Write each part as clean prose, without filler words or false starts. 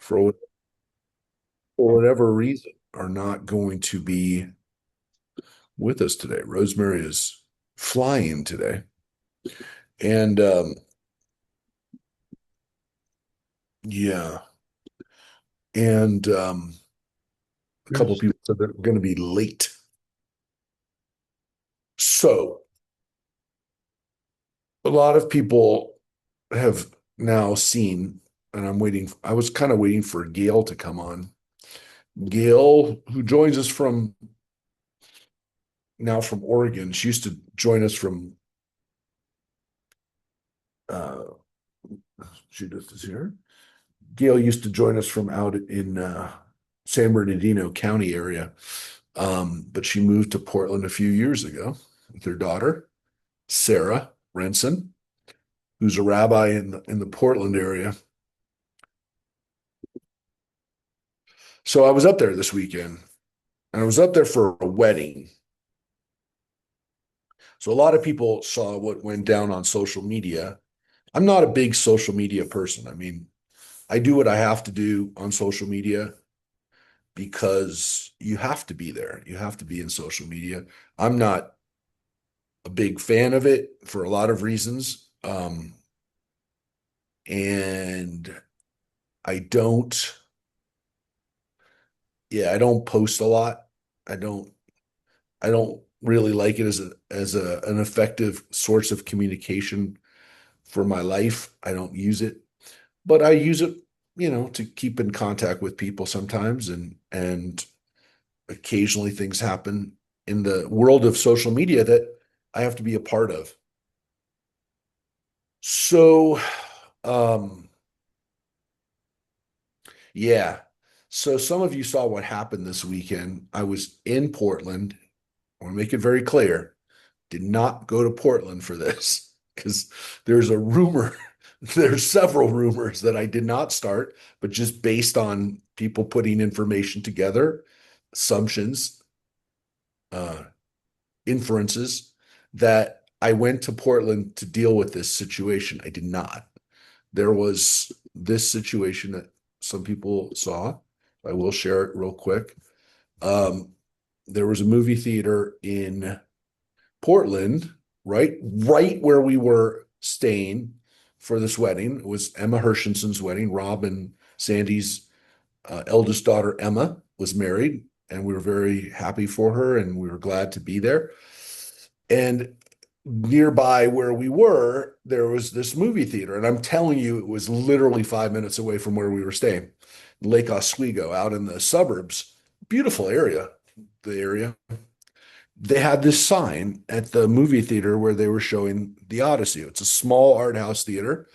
for for whatever reason, are not going to be with us today. Rosemary is flying today. And yeah, and a couple of Yes. people said they're going to be late. So a lot of people have now seen, and I was kind of waiting for Gail to come on. Gail, who joins us from now from Oregon, she used to join us from uh Judith is here. Gail used to join us from out in San Bernardino County area. But she moved to Portland a few years ago with her daughter, Sarah Renson, who's a rabbi in the Portland area. So I was up there this weekend, and I was up there for a wedding. So a lot of people saw what went down on social media. I'm not a big social media person. I mean, I do what I have to do on social media because you have to be there. You have to be in social media. I'm not a big fan of it for a lot of reasons. And I don't, yeah, I don't post a lot. I don't, I don't really like it as an effective source of communication for my life. I don't use it, but I use it, to keep in contact with people sometimes, and occasionally things happen in the world of social media that I have to be a part of. So, um, yeah. So some of you saw what happened this weekend. I was in Portland. I want to make it very clear. Did not go to Portland for this because there's a rumor. There's several rumors that I did not start, but just based on people putting information together, assumptions, uh, inferences, that I went to Portland to deal with this situation. I did not. There was this situation that some people saw. I will share it real quick. Um, there was a movie theater in Portland, right where we were staying for this wedding. It was Emma Hershensson's wedding. Rob and Sandy's eldest daughter, Emma, was married, and we were very happy for her, and we were glad to be there. And nearby where we were, there was this movie theater. And I'm telling you, it was literally 5 minutes away from where we were staying, Lake Oswego, out in the suburbs. Beautiful area, the area. They had this sign at the movie theater where they were showing The Odyssey. It's a small art house theater,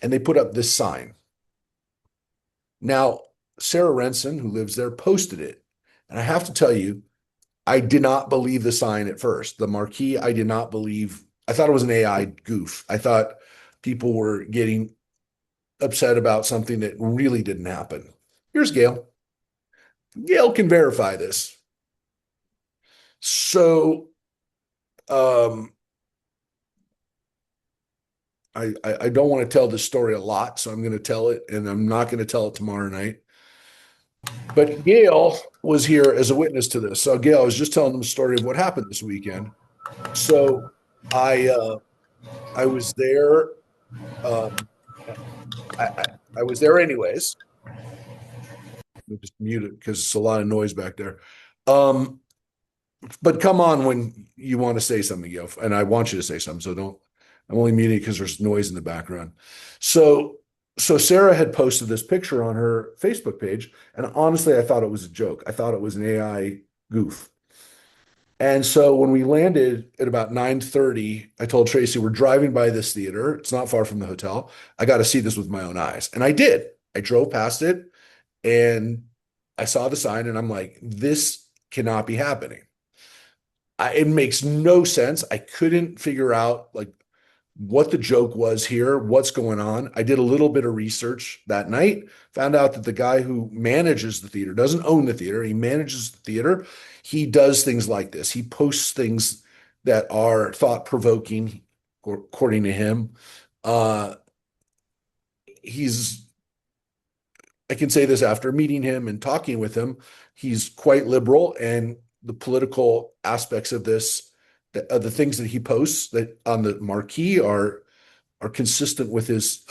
and they put up this sign. Now, Sarah Renson, who lives there, posted it. And I have to tell you, I did not believe the sign at first. The marquee, I did not believe. I thought it was an AI goof. I thought people were getting upset about something that really didn't happen. Here's Gail. Gail can verify this. So, um, I don't want to tell this story a lot, so I'm going to tell it, and I'm not going to tell it tomorrow night. But Gail was here as a witness to this. So Gail, I was just telling them the story of what happened this weekend. So I uh, I was there. Um, I, I, I was there anyways. Let me just mute it because it's a lot of noise back there. Um, but come on when you want to say something, Gail, and I want you to say something. So don't. I'm only muting because there's noise in the background. So so Sarah had posted this picture on her Facebook page, and honestly, I thought it was a joke. I thought it was an AI goof. And so when we landed at about 9:30, I told Tracy, we're driving by this theater. It's not far from the hotel. I got to see this with my own eyes. And I did. I drove past it and I saw the sign and I'm like, this cannot be happening. It makes no sense. I couldn't figure out like what the joke was here, what's going on. I did a little bit of research that night, found out that the guy who manages the theater doesn't own the theater, he manages the theater. He does things like this. He posts things that are thought provoking, according to him. Uh, he's I can say this after meeting him and talking with him. He's quite liberal, and the political aspects of this, the things that he posts that on the marquee are consistent with his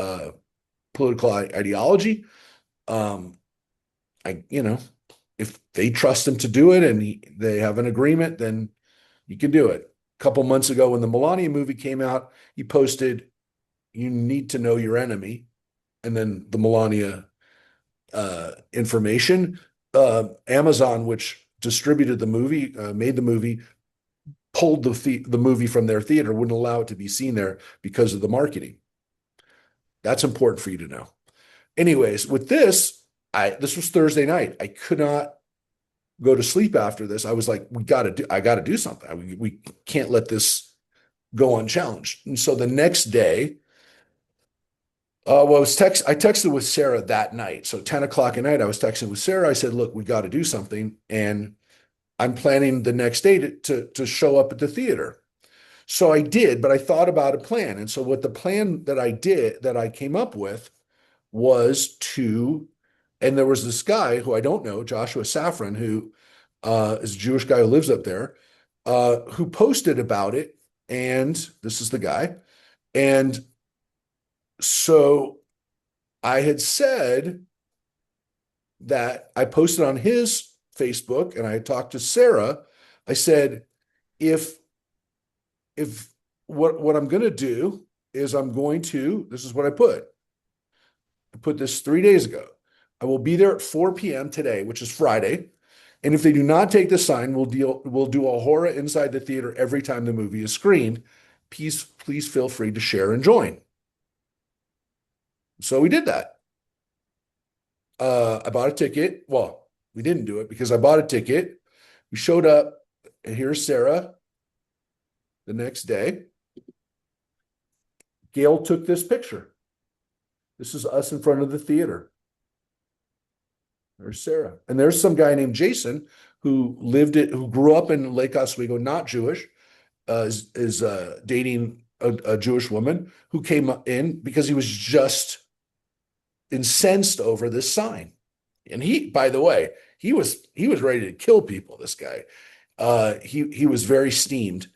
political ideology. Um, you know, if they trust him to do it and they have an agreement, then you can do it. A couple months ago, when the Melania movie came out, he posted, "You need to know your enemy," and then the Melania information. Amazon, which distributed the movie, made the movie, pulled the movie from their theater, wouldn't allow it to be seen there because of the marketing. That's important for you to know. Anyways, with this, this was Thursday night. I could not go to sleep after this. I was like, I got to do something. We can't let this go unchallenged. And so the next day, I texted with Sarah that night. So 10 o'clock at night, I was texting with Sarah. I said, look, we got to do something. And I'm planning the next day to show up at the theater. So I did, but I thought about a plan. And so what the plan that I came up with was and there was this guy who I don't know, Joshua Safran, who is a Jewish guy who lives up there, who posted about it. And this is the guy. And so I had said that I posted on his Facebook and I talked to Sarah. I said, if what I'm going to do is this is what I put this 3 days ago. I will be there at 4 p.m. today, which is Friday. And if they do not take the sign, we'll do a horror inside the theater every time the movie is screened. Please feel free to share and join. So we did that. I bought a ticket. Well, we didn't do it because I bought a ticket. We showed up, and here's Sarah the next day. Gail took this picture. This is us in front of the theater. There's Sarah. And there's some guy named Jason who grew up in Lake Oswego, not Jewish, is dating a Jewish woman who came in because he was just incensed over this sign. And by the way, he was ready to kill people, this guy. He was very steamed.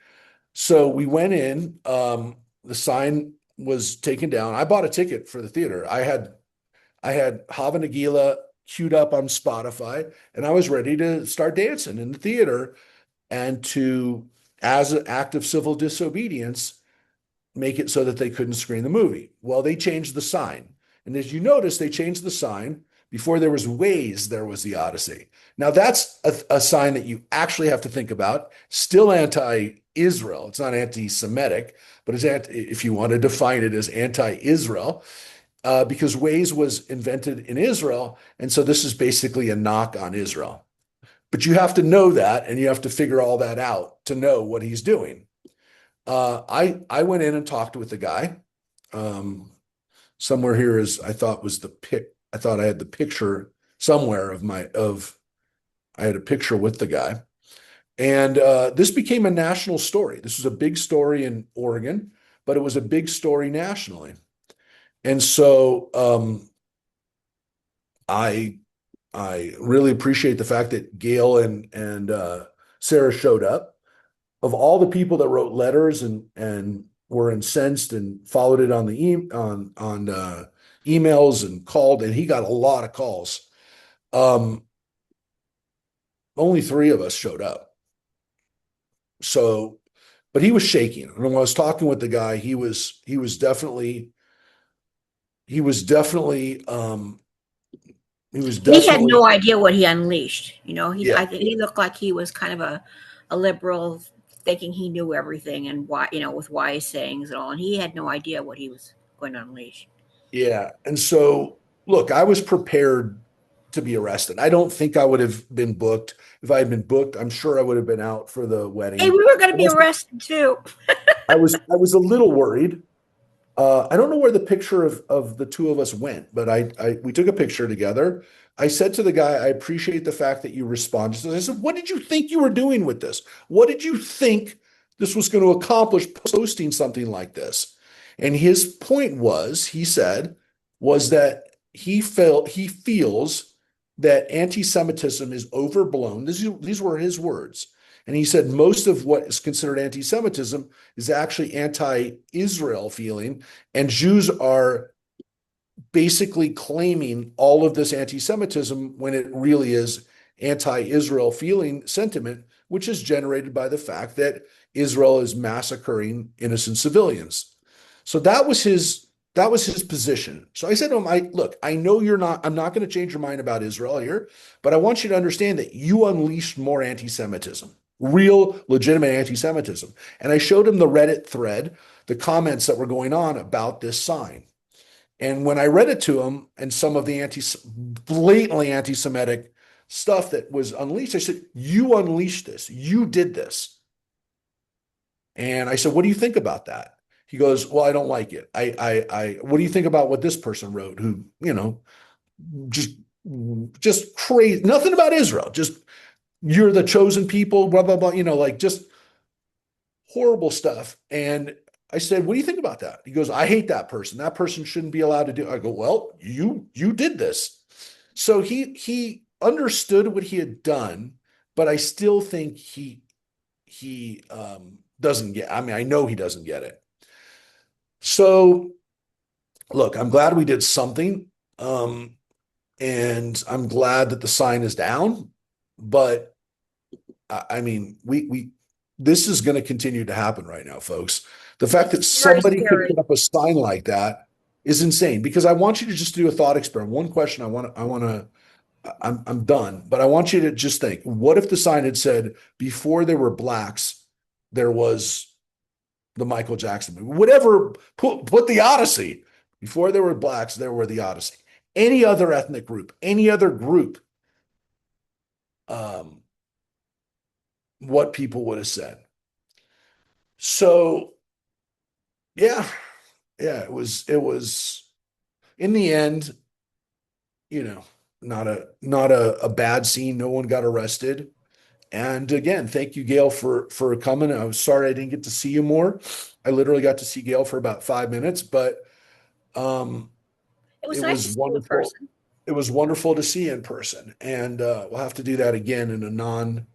So we went in, the sign was taken down. I bought a ticket for the theater. I had Hava Nagila queued up on Spotify, and I was ready to start dancing in the theater and as an act of civil disobedience, make it so that they couldn't screen the movie. Well, they changed the sign. And as you notice, they changed the sign. Before there was Waze, there was the Odyssey. Now, that's a sign that you actually have to think about. Still anti-Israel. It's not anti-Semitic, but if you want to define it as anti-Israel, because Waze was invented in Israel. And so this is basically a knock on Israel. But you have to know that, and you have to figure all that out to know what he's doing. I went in and talked with the guy. Somewhere here I thought I had the picture somewhere I had a picture with the guy. And this became a national story. This was a big story in Oregon, but it was a big story nationally. And so I really appreciate the fact that Gail and Sarah showed up. Of all the people that wrote letters and were incensed and followed it on emails and called, and he got a lot of calls. Only 3 of us showed up. So, but he was shaking. And when I was talking with the guy, he was definitely he had no idea what he unleashed. Yeah. I think he looked like he was kind of a liberal, thinking he knew everything and why, with wise sayings and all. And he had no idea what he was going to unleash. Yeah. And so, look, I was prepared to be arrested. I don't think I would have been booked. If I had been booked, I'm sure I would have been out for the wedding. Hey, we were going to be arrested too. I was a little worried. I don't know where the picture of the 2 of us went, but we took a picture together. I said to the guy, I appreciate the fact that you responded. I said, what did you think you were doing with this? What did you think this was going to accomplish posting something like this? And his point was that he feels that anti-Semitism is overblown. These were his words. And he said most of what is considered anti-Semitism is actually anti-Israel feeling, and Jews are basically claiming all of this anti-Semitism when it really is anti-Israel feeling sentiment, which is generated by the fact that Israel is massacring innocent civilians. So that was his position. So I said to him, look, I know I'm not going to change your mind about Israel here, but I want you to understand that you unleashed more anti-Semitism, real legitimate anti-Semitism. And I showed him the Reddit thread, the comments that were going on about this sign. And when I read it to him and some of the blatantly anti-Semitic stuff that was unleashed, I said, you unleashed this. You did this. And I said, what do you think about that? He goes, well, I don't like it. What do you think about what this person wrote who, just, just crazy, nothing about Israel, just you're the chosen people, blah, blah, blah, like just horrible stuff. And I said, what do you think about that? He goes, I hate that person. That person shouldn't be allowed to do it. I go, well, you did this. So he understood what he had done, but I still think he doesn't get, I mean, I know he doesn't get it. So look, I'm glad we did something. Um, and I'm glad that the sign is down, but I mean, we this is going to continue to happen right now, folks. The fact that It's very somebody could scary. put up a sign like that is insane. Because I want you to just do a thought experiment. One question I'm done, but I want you to just think, what if the sign had said, before there were blacks, there was the Michael Jackson movie? Whatever, put the Odyssey. Before there were blacks, there were the Odyssey. Any other ethnic group, any other group, um, what people would have said. So yeah, yeah, it was in the end, you know, not a bad scene. No one got arrested. And again, thank you, Gail, for coming. I was sorry I didn't get to see you more. I literally got to see Gail for about 5 minutes, but um, It it was nice was to see you in wonderful. person. It was wonderful to see you in person, and we'll have to do that again and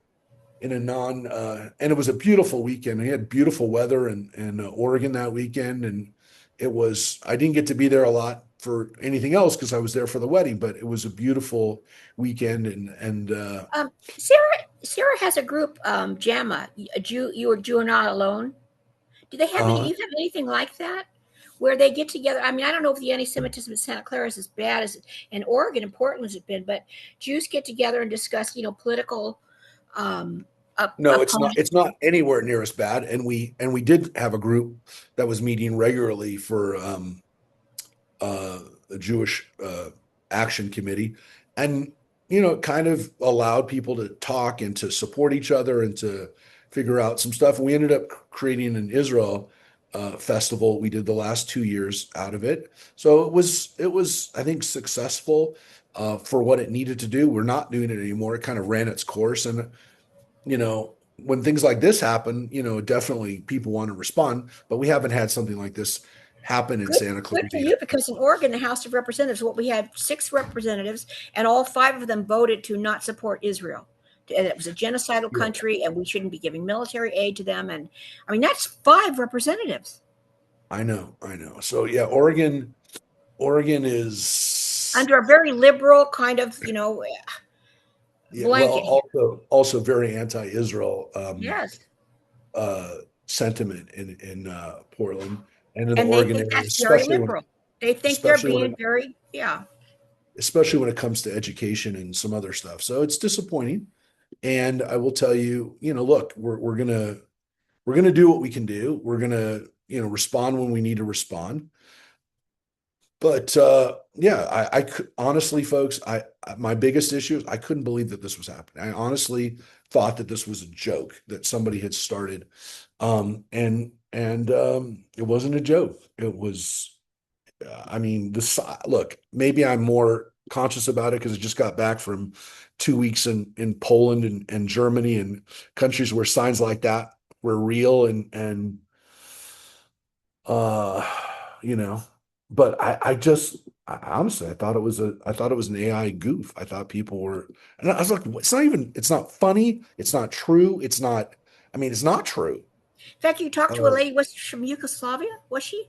it was a beautiful weekend. We had beautiful weather in Oregon that weekend, and I didn't get to be there a lot for anything else because I was there for the wedding, but it was a beautiful weekend, and Sarah has a group, JAMA, a Jew, you are not alone. Do they have any? uh You have anything like that, where they get together? I mean, I don't know if the anti-Semitism in Santa Clara is as bad as in Oregon and Portland has been, but Jews get together and discuss, political um, no, opponents. it's not anywhere near as bad. And we did have a group that was meeting regularly for the Jewish Action Committee, and it kind of allowed people to talk and to support each other and to figure out some stuff. And we ended up creating an Israel festival. We did the last 2 years out of it, so it was I think successful for what it needed to do. We're not doing it anymore. It kind of ran its course, and when things like this happen, definitely people want to respond. But we haven't had something like this happen in Good, Santa good Clarita for yet. you, because in Oregon, the House of Representatives, what we had 6 representatives, and all 5 of them voted to not support Israel. And it was a genocidal Yeah. country, and we shouldn't be giving military aid to them. And I mean, that's 5 representatives I know, I know. So yeah, Oregon is under a very liberal kind of, yeah, well, blanket here. also very anti-Israel Yes. uh sentiment in Portland and in the And they Oregon think area, that's very liberal. They think they're especially when being it very, yeah. especially when it comes to education and some other stuff. So it's disappointing. And I will tell you, look, we're gonna do what we can do. We're gonna, respond when we need to respond. But yeah, honestly, folks, my biggest issue is I couldn't believe that this was happening. I honestly thought that this was a joke that somebody had started, and it wasn't a joke. It was, I mean, look. Maybe I'm more conscious about it because I just got back from 2 weeks in Poland and Germany and countries where signs like that were real and uh, you know, but I just Honestly, I thought it was an AI goof. I thought people were, and I was like, it's not even, it's not funny. It's not true. It's not, I mean, it's not true. In fact, you talked to a Uh, lady, was she from Yugoslavia? Was she?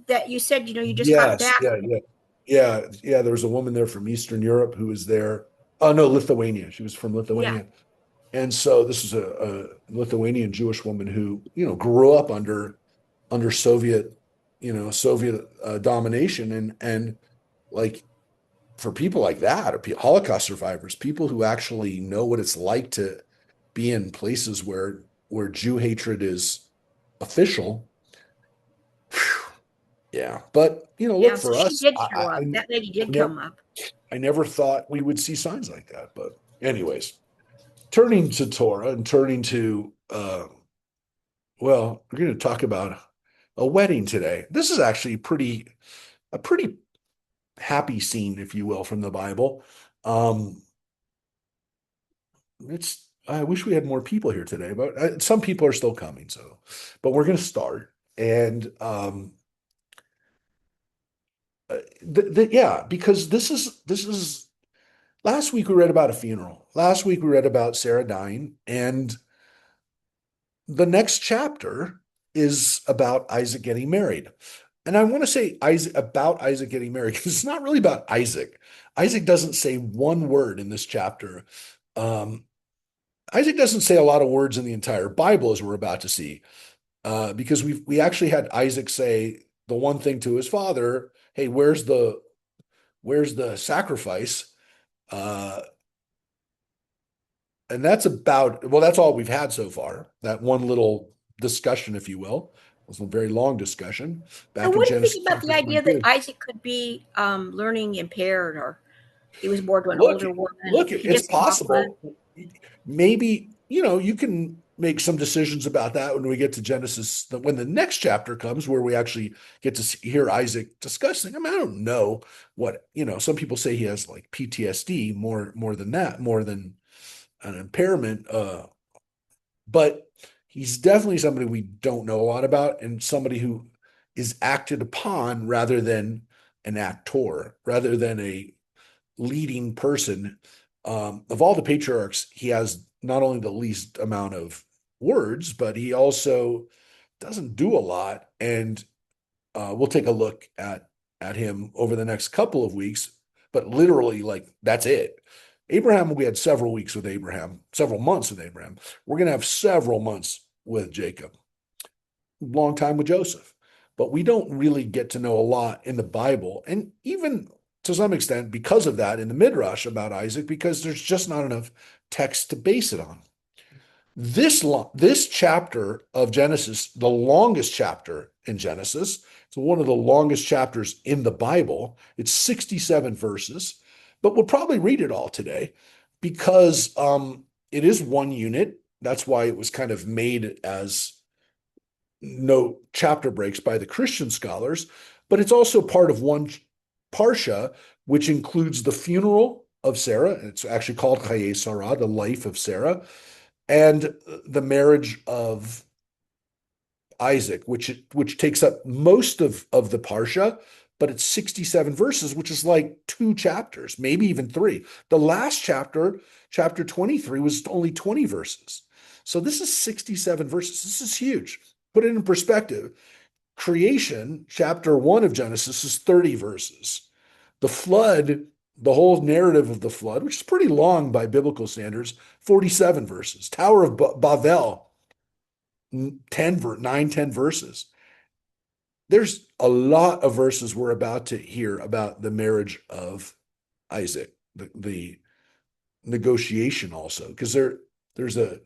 That you said, you just got yes, back. yeah. There was a woman there from Eastern Europe who was there. Oh no, Lithuania. She was from Yeah. Lithuania. And so this is a Lithuanian Jewish woman who, grew up under Soviet, Soviet domination, and like for people like that, or Holocaust survivors, people who actually know what it's like to be in places where Jew hatred is official. Yeah, but look Yeah. So for she us. did show up. That lady I did never, come up. I never thought we would see signs like that. But anyways, turning to Torah and turning to well, we're going to talk about a wedding today. This is actually a pretty happy scene, if you will, from the Bible. Um, it's I wish we had more people here today, but some people are still coming. So, but we're going to start, and yeah, because this is last week we read about a funeral. Last week we read about Sarah dying, and the next chapter is about Isaac getting married. And I want to say Isaac getting married because it's not really about Isaac. Isaac doesn't say one word in this chapter. Um, Isaac doesn't say a lot of words in the entire Bible, as we're about to see, because we actually had Isaac say the one thing to his father, "Hey, where's the sacrifice?" Uh, and that's all we've had so far. That one little discussion, if you will, it was a very long discussion So, back in what do you Genesis think about chapter the idea that 22. Isaac could be learning impaired, or he was born to an Look, older woman? look, He did it's some awful. possible. Maybe, you can make some decisions about that when we get to Genesis, when the next chapter comes, where we actually get to hear Isaac discussing. I mean, I don't know some people say he has like PTSD, more than that, more than an impairment. But he's definitely somebody we don't know a lot about, and somebody who is acted upon rather than an actor, rather than a leading person. Of all the patriarchs, he has not only the least amount of words, but he also doesn't do a lot. And we'll take a look at him over the next couple of weeks. But literally, like that's it. Abraham, we had several weeks with Abraham, several months with Abraham. We're going to have several months with Jacob, long time with Joseph. But we don't really get to know a lot in the Bible. And even to some extent, because of that, in the Midrash about Isaac, because there's just not enough text to base it on. This chapter of Genesis, the longest chapter in Genesis, it's one of the longest chapters in the Bible. It's 67 verses, but we'll probably read it all today because it is one unit. That's why it was kind of made as no chapter breaks by the Christian scholars, but it's also part of one parsha, which includes the funeral of Sarah. It's actually called Chaye Sarah, the life of Sarah, and the marriage of Isaac, which takes up most of the parsha, but it's 67 verses, which is like two chapters, maybe even three. The last chapter, chapter 23, was only 20 verses. So this is 67 verses. This is huge. Put it in perspective. Creation, chapter 1 of Genesis, is 30 verses. The flood, the whole narrative of the flood, which is pretty long by biblical standards, 47 verses. Tower of Babel, 10 verses. There's a lot of verses we're about to hear about the marriage of Isaac, the negotiation also, because there's a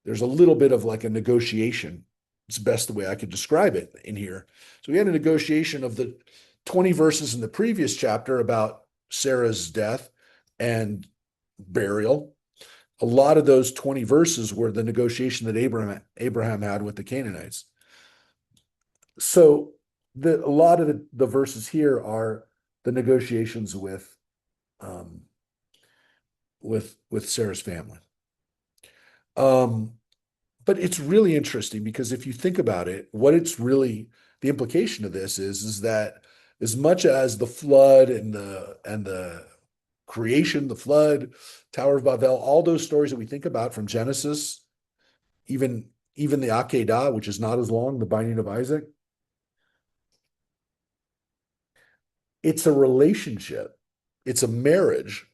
there's a little bit of like a negotiation. It's the best way I could describe it in here. So we had a negotiation of the 20 verses in the previous chapter about Sarah's death and burial. A lot of those 20 verses were the negotiation that Abraham had with the Canaanites. So a lot of the verses here are the negotiations um, with Sarah's family. Um, but it's really interesting because if you think about it, what it's really the implication of this is that as much as the flood and the creation, the flood, Tower of Babel, all those stories that we think about from Genesis, even the Akedah, which is not as long, the binding of Isaac, it's a relationship, it's a marriage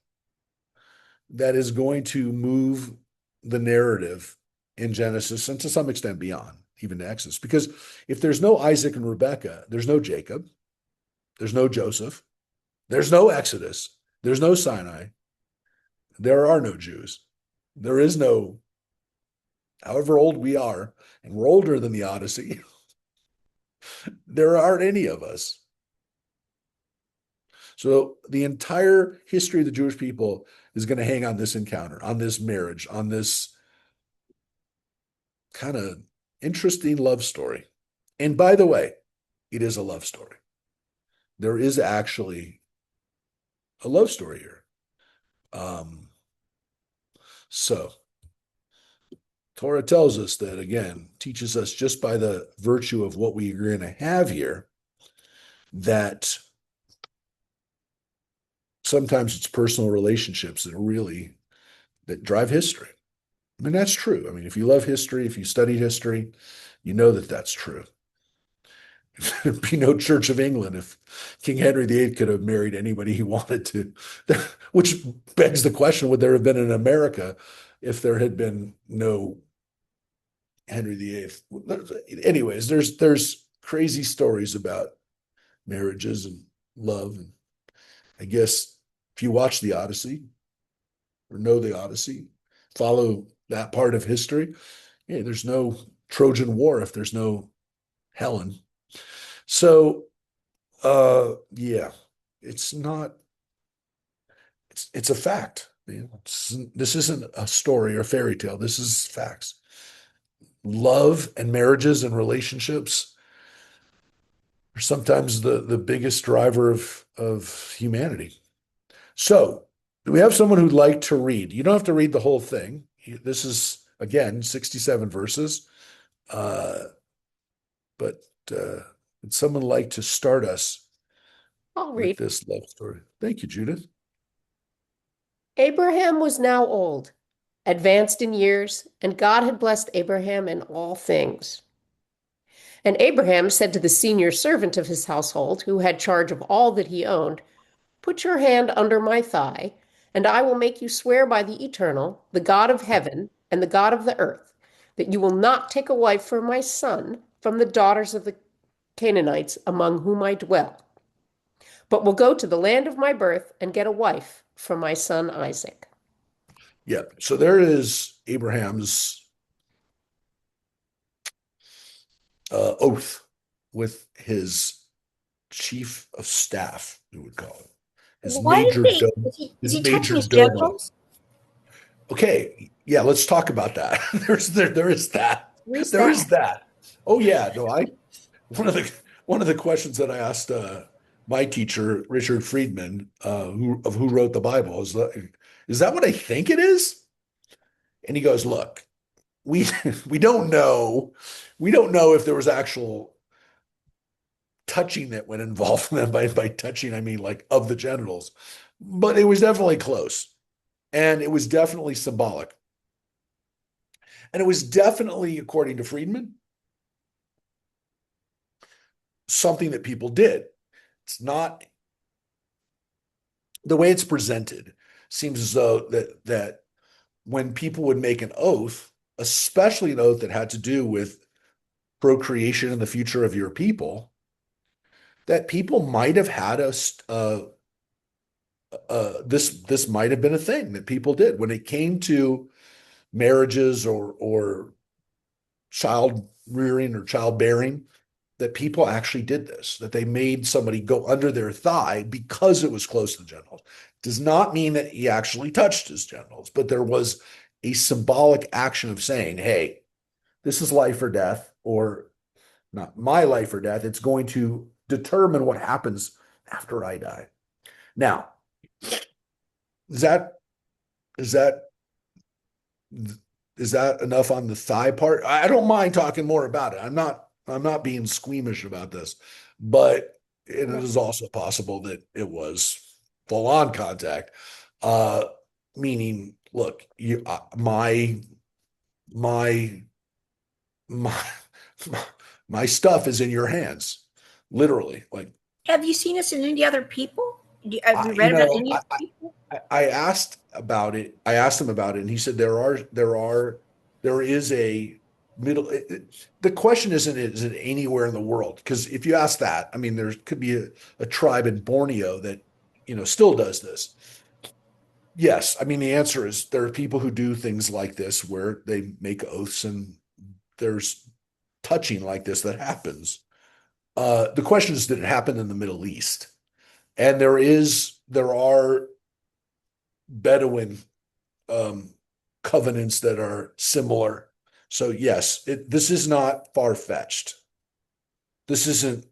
that is going to move the narrative in Genesis and to some extent beyond, even to Exodus. Because if there's no Isaac and Rebekah, there's no Jacob, there's no Joseph, there's no Exodus, there's no Sinai, there are no Jews. There is no, however old we are, and we're older than the Odyssey, there aren't any of us. So the entire history of the Jewish people is going to hang on this encounter, on this marriage, on this kind of interesting love story. And by the way, it is a love story. There is actually a love story here. Um, so Torah tells us that, again, teaches us just by the virtue of what we are going to have here, that sometimes it's personal relationships that really that drive history. I mean, that's true. I mean, if you love history, if you studied history, you know that that's true. There'd be no Church of England if King Henry VIII could have married anybody he wanted to. Which begs the question, would there have been an America if there had been no Henry VIII? Anyways, there's crazy stories about marriages and love. And I guess if you watch the Odyssey or know the Odyssey, follow that part of history, yeah, there's no Trojan War if there's no Helen. So yeah, it's not, it's a fact. You know, this isn't a story or a fairy tale. This is facts. Love and marriages and relationships are sometimes the biggest driver of humanity. So, do we have someone who'd like to read? You don't have to read the whole thing. This is, again, 67 verses. Uh, but would someone like to start us I'll with read. this love story? Thank you, Judith. Abraham was now old, advanced in years, and God had blessed Abraham in all things. And Abraham said to the senior servant of his household, who had charge of all that he owned, "Put your hand under my thigh, and I will make you swear by the Eternal, the God of heaven and the God of the earth, that you will not take a wife for my son from the daughters of the Canaanites among whom I dwell, but will go to the land of my birth and get a wife for my son Isaac." Yeah. So there is Abraham's oath with his chief of staff, we would call it, his Why did major they? domo, Is his he touching major his domo. genitals? Okay, yeah, let's talk about that. There is that. Where's There that? is that. Oh yeah, no, I one of the questions that I asked my teacher Richard Friedman, who wrote the Bible, is that what I think it is? And he goes, look, we we don't know, we don't know if there was actual touching that went involved in that. By touching, I mean like of the genitals, but it was definitely close, and it was definitely symbolic. And it was definitely, according to Friedman, something that people did. It's not the way it's presented. Seems as though that when people would make an oath, especially an oath that had to do with procreation and the future of your people, that people might have had this might have been a thing that people did when it came to marriages or child rearing or childbearing, that people actually did this, that they made somebody go under their thigh because it was close to the genitals. Does not mean that he actually touched his genitals, but there was a symbolic action of saying, hey, this is life or death, or not my life or death. It's going to determine what happens after I die. Now, is that is that is that enough on the thigh part? I don't mind talking more about it. I'm not being squeamish about this, but and it is also possible that it was full on contact. Uh, Meaning, look, my my my stuff is in your hands, literally. Like, Have you seen this in any other people? Have you you read about know, any other people? I asked about it. I asked him about it, and he said there is a middle. The question isn't is it anywhere in the world? Because if you ask that, I mean, there could be a tribe in Borneo that still does this. Yes, I mean the answer is there are people who do things like this where they make oaths and there's touching like this that happens. The question is, did it happen in the Middle East? And there are Bedouin um, covenants that are similar. So yes, this is not far-fetched. This isn't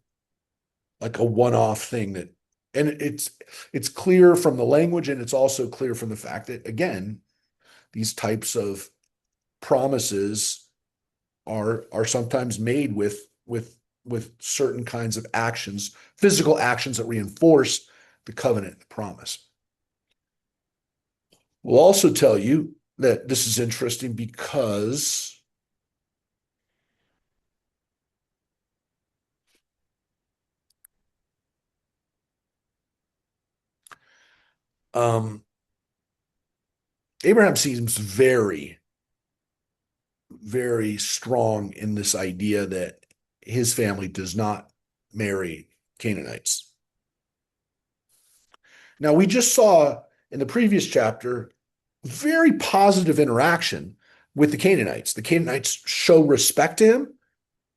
like a one-off thing and it's clear from the language, and it's also clear from the fact that again, these types of promises are sometimes made with certain kinds of actions, physical actions that reinforce the covenant and the promise. We'll also tell you that this is interesting because um, Abraham seems very, very strong in this idea that his family does not marry Canaanites. Now, we just saw in the previous chapter very positive interaction with the Canaanites. The Canaanites show respect to him,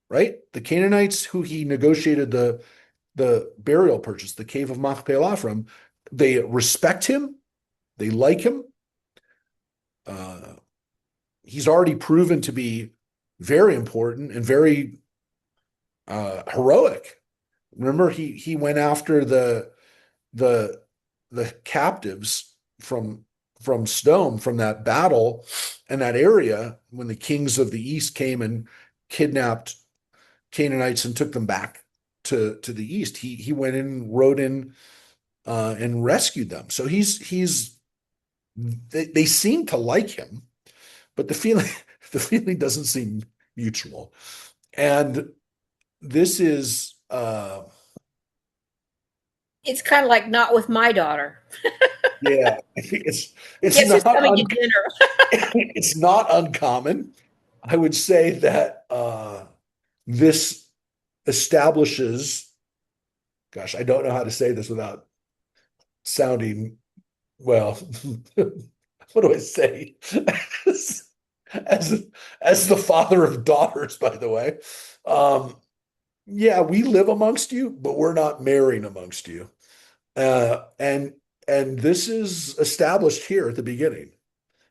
right? The Canaanites who he negotiated the burial purchase, the cave of Machpelah from, they respect him, they like him. Uh, he's already proven to be very important and very heroic. Remember, he went after the the captives from Stone from that battle and that area when the kings of the east came and kidnapped Canaanites and took them back to the east. He went in, rode in, and rescued them. So they seem to like him, but the feeling doesn't seem mutual. And this is It's kind of like not with my daughter. yeah, I think it's Guess who's not coming to dinner? it's not uncommon. I would say that this establishes, gosh, I don't know how to say this without sounding well. What do I say? As as the father of daughters, by the way. Um, yeah, we live amongst you, but we're not marrying amongst you. Uh, and and this is established here at the beginning.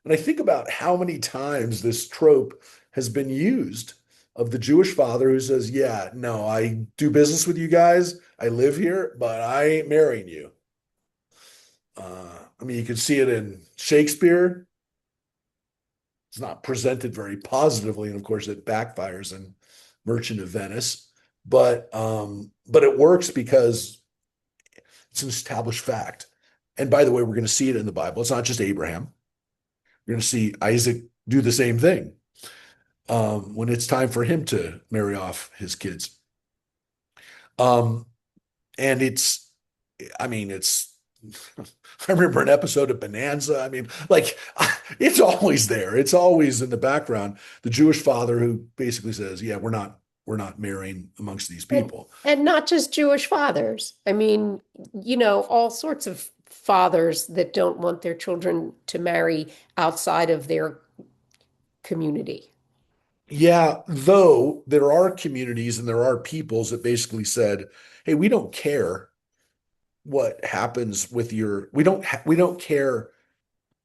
And I think about how many times this trope has been used of the Jewish father who says, "Yeah, no, I do business with you guys. I live here, but I ain't marrying you." I mean, you can see it in Shakespeare. It's not presented very positively, and of course, it backfires in Merchant of Venice. But it works because it's an established fact. And by the way, we're going to see it in the Bible. It's not just Abraham. You're going to see Isaac do the same thing when it's time for him to marry off his kids. Um, and I mean, I remember an episode of Bonanza. I mean, like, it's always there. It's always in the background. The Jewish father who basically says, "Yeah, we're not marrying amongst these And people." and not just Jewish fathers. I mean, all sorts of fathers that don't want their children to marry outside of their community. Yeah, though there are communities and there are peoples that basically said, "Hey, we don't care what happens with your we don't care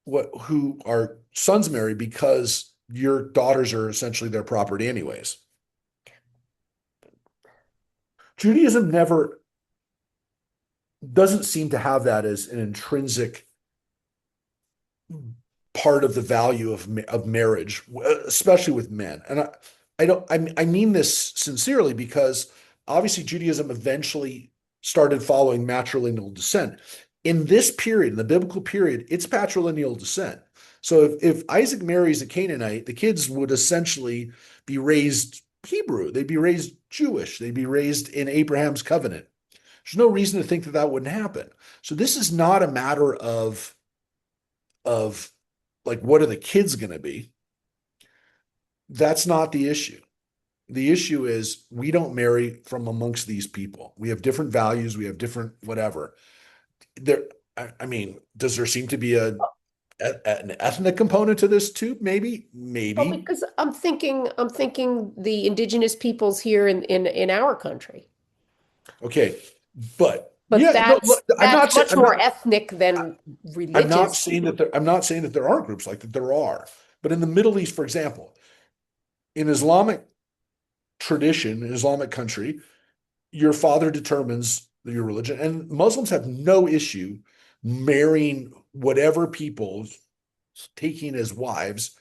what who our sons marry because your daughters are essentially their property anyways." Judaism never doesn't seem to have that as an intrinsic part of the value of marriage, especially with men. And I don't I mean this sincerely because obviously Judaism eventually started following matrilineal descent. In this period, in the biblical period, it's patrilineal descent. So if Isaac marries a Canaanite, the kids would essentially be raised Hebrew. They'd be raised Jewish. They'd be raised in Abraham's covenant. There's no reason to think that that wouldn't happen. So this is not a matter of like, what are the kids going to be? That's not the issue. The issue is we don't marry from amongst these people. We have different values. We have different whatever. There, I mean, does there seem to be an ethnic component to this too? Maybe, Well, maybe. because I'm thinking the indigenous peoples here in our country. Okay, but But yeah, no, that's look, I'm that's not saying much more ethnic than I'm not religious. saying that I'm not saying that there aren't groups like that. There are, but in the Middle East, for example, in Islamic tradition, in Islamic country, your father determines your religion, and Muslims have no issue marrying whatever people, taking as wives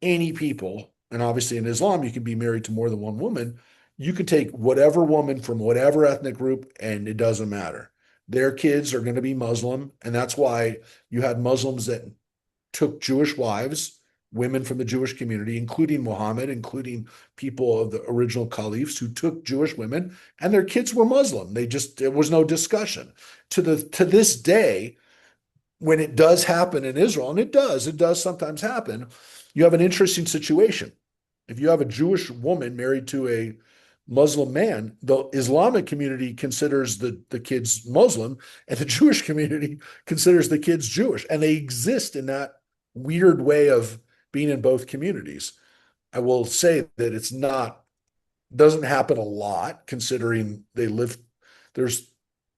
any people. And obviously in Islam, you can be married to more than one woman. You can take whatever woman from whatever ethnic group, and it doesn't matter. Their kids are going to be Muslim. And that's why you had Muslims that took Jewish wives, women from the Jewish community, including Muhammad, including people of the original caliphs who took Jewish women, and their kids were Muslim. They just, there was no discussion. To this day, when it does happen in Israel, and it does sometimes happen, you have an interesting situation. If you have a Jewish woman married to a Muslim man, the Islamic community considers the kids Muslim, and the Jewish community considers the kids Jewish. And they exist in that weird way of being in both communities. I will say that it's not, doesn't happen a lot considering they live, there's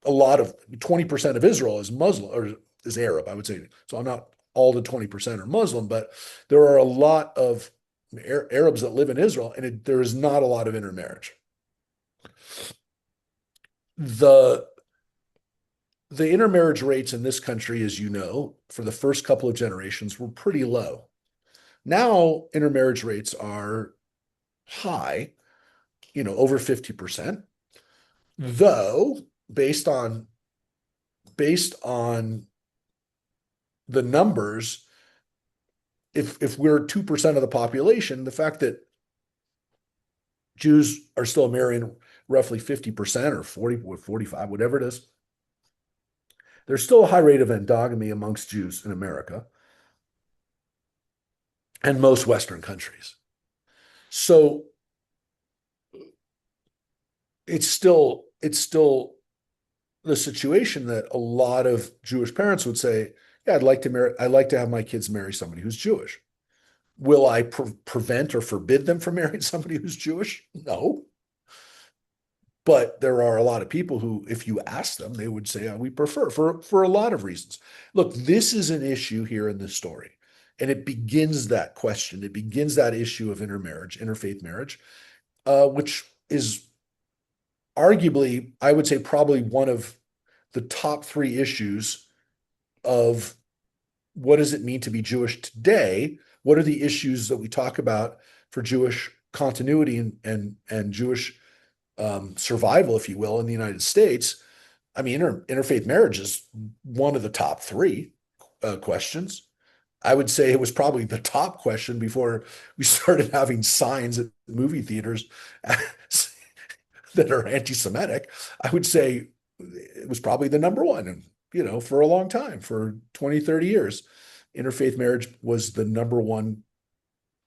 a lot of 20% of Israel is Muslim or is Arab, I would say. So I'm not all the 20% are Muslim, but there are a lot of Arabs that live in Israel, and there is not a lot of intermarriage. The the intermarriage rates in this country, as you know, for the first couple of generations were pretty low. Now intermarriage rates are high, over 50%, though based on the numbers, if we're 2% of the population, the fact that Jews are still marrying roughly 50% or 40 or 45, whatever it is, there's still a high rate of endogamy amongst Jews in America and most Western countries. So it's still the situation that a lot of Jewish parents would say, yeah, I'd like to have my kids marry somebody who's Jewish. Will I prevent or forbid them from marrying somebody who's Jewish? No. But there are a lot of people who, if you ask them, they would say, we prefer for a lot of reasons. Look, this is an issue here in this story. And it begins that question. It begins that issue of intermarriage, interfaith marriage, which is arguably, I would say, probably one of the top three issues of what does it mean to be Jewish today? What are the issues that we talk about for Jewish continuity and Jewish survival, if you will, in the United States? I mean, interfaith marriage is one of the top three questions. I would say it was probably the top question before we started having signs at movie theaters that are anti-Semitic. I would say it was probably the number one. And, for a long time, for 20, 30 years, interfaith marriage was the number one,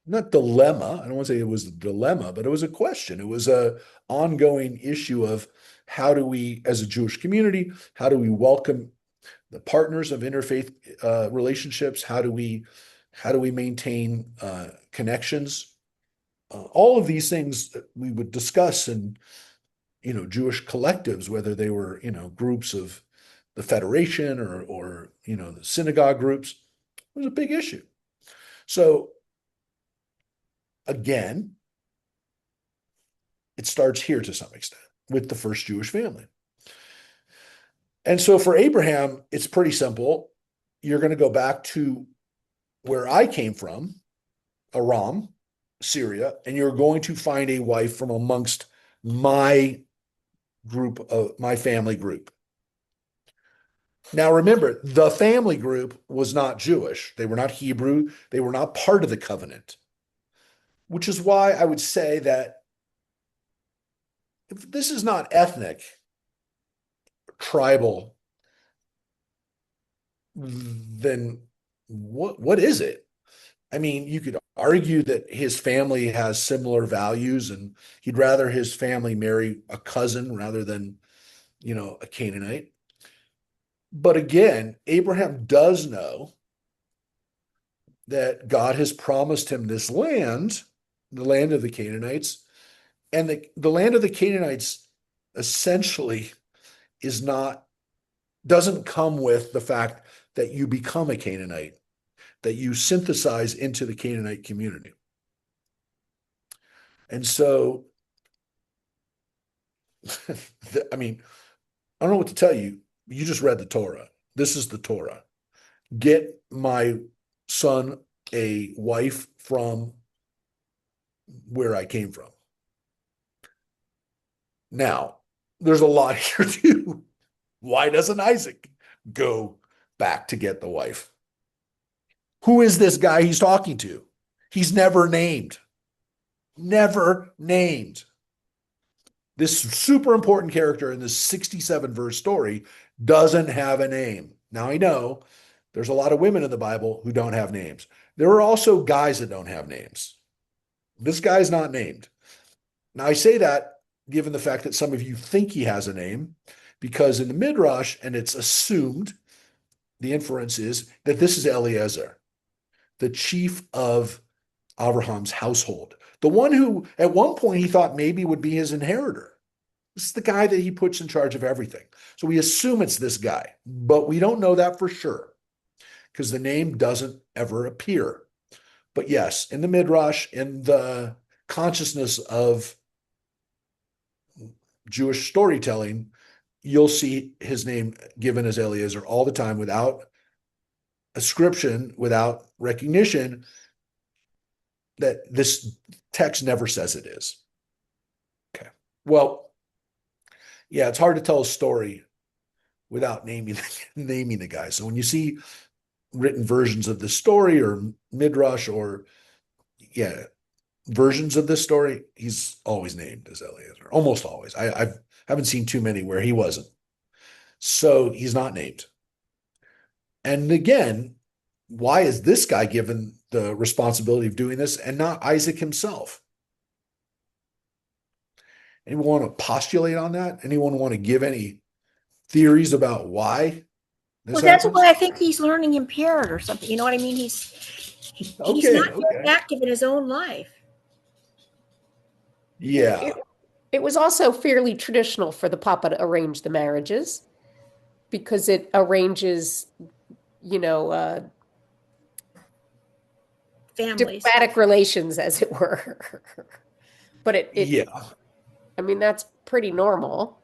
not dilemma. I don't want to say it was a dilemma, but it was a question. It was a ongoing issue of how do we, as a Jewish community, how do we welcome the partners of interfaith relationships? How do we maintain connections? All of these things that we would discuss in Jewish collectives, whether they were groups of the Federation or the synagogue groups, it was a big issue. So again, it starts here to some extent with the first Jewish family. And so for Abraham, it's pretty simple. You're going to go back to where I came from, Aram, Syria, and you're going to find a wife from amongst my group of my family group. Now remember, the family group was not Jewish. They were not Hebrew. They were not part of the covenant, which is why I would say that if this is not ethnic, tribal, then what is it? I mean, you could argue that his family has similar values and he'd rather his family marry a cousin rather than, a Canaanite. But again, Abraham does know that God has promised him this land, the land of the Canaanites, and the land of the Canaanites essentially is not, doesn't come with the fact that you become a Canaanite, that you synthesize into the Canaanite community. And so, I mean, I don't know what to tell you. You just read the Torah. This is the Torah. Get my son a wife from where I came from. Now, there's a lot here too. Why doesn't Isaac go back to get the wife? Who is this guy he's talking to? He's never named. Never named. This super important character in this 67 verse story doesn't have a name. Now I know there's a lot of women in the Bible who don't have names. There are also guys that don't have names. This guy's not named. Now I say that given the fact that some of you think he has a name, because in the Midrash, and it's assumed, the inference is that this is Eliezer, the chief of Abraham's household, the one who at one point he thought maybe would be his inheritor. This is the guy that he puts in charge of everything. So we assume it's this guy, but we don't know that for sure because the name doesn't ever appear. But yes, in the Midrash, in the consciousness of Jewish storytelling, you'll see his name given as Eliezer all the time without ascription, without recognition that this text never says it is. Okay. Well, yeah, it's hard to tell a story without naming the guy. So when you see written versions of the story or Midrash or versions of this story, he's always named as Eliezer, almost always. I haven't seen too many where he wasn't. So he's not named. And again, why is this guy given the responsibility of doing this and not Isaac himself? Anyone want to postulate on that? Anyone want to give any theories about why this That's happens? why I think he's learning impaired or something. You know what I mean? He's not very active in his own life. Yeah. It was also fairly traditional for the papa to arrange the marriages because it arranges, Families. diplomatic relations, as it were. But yeah. I mean, that's pretty normal.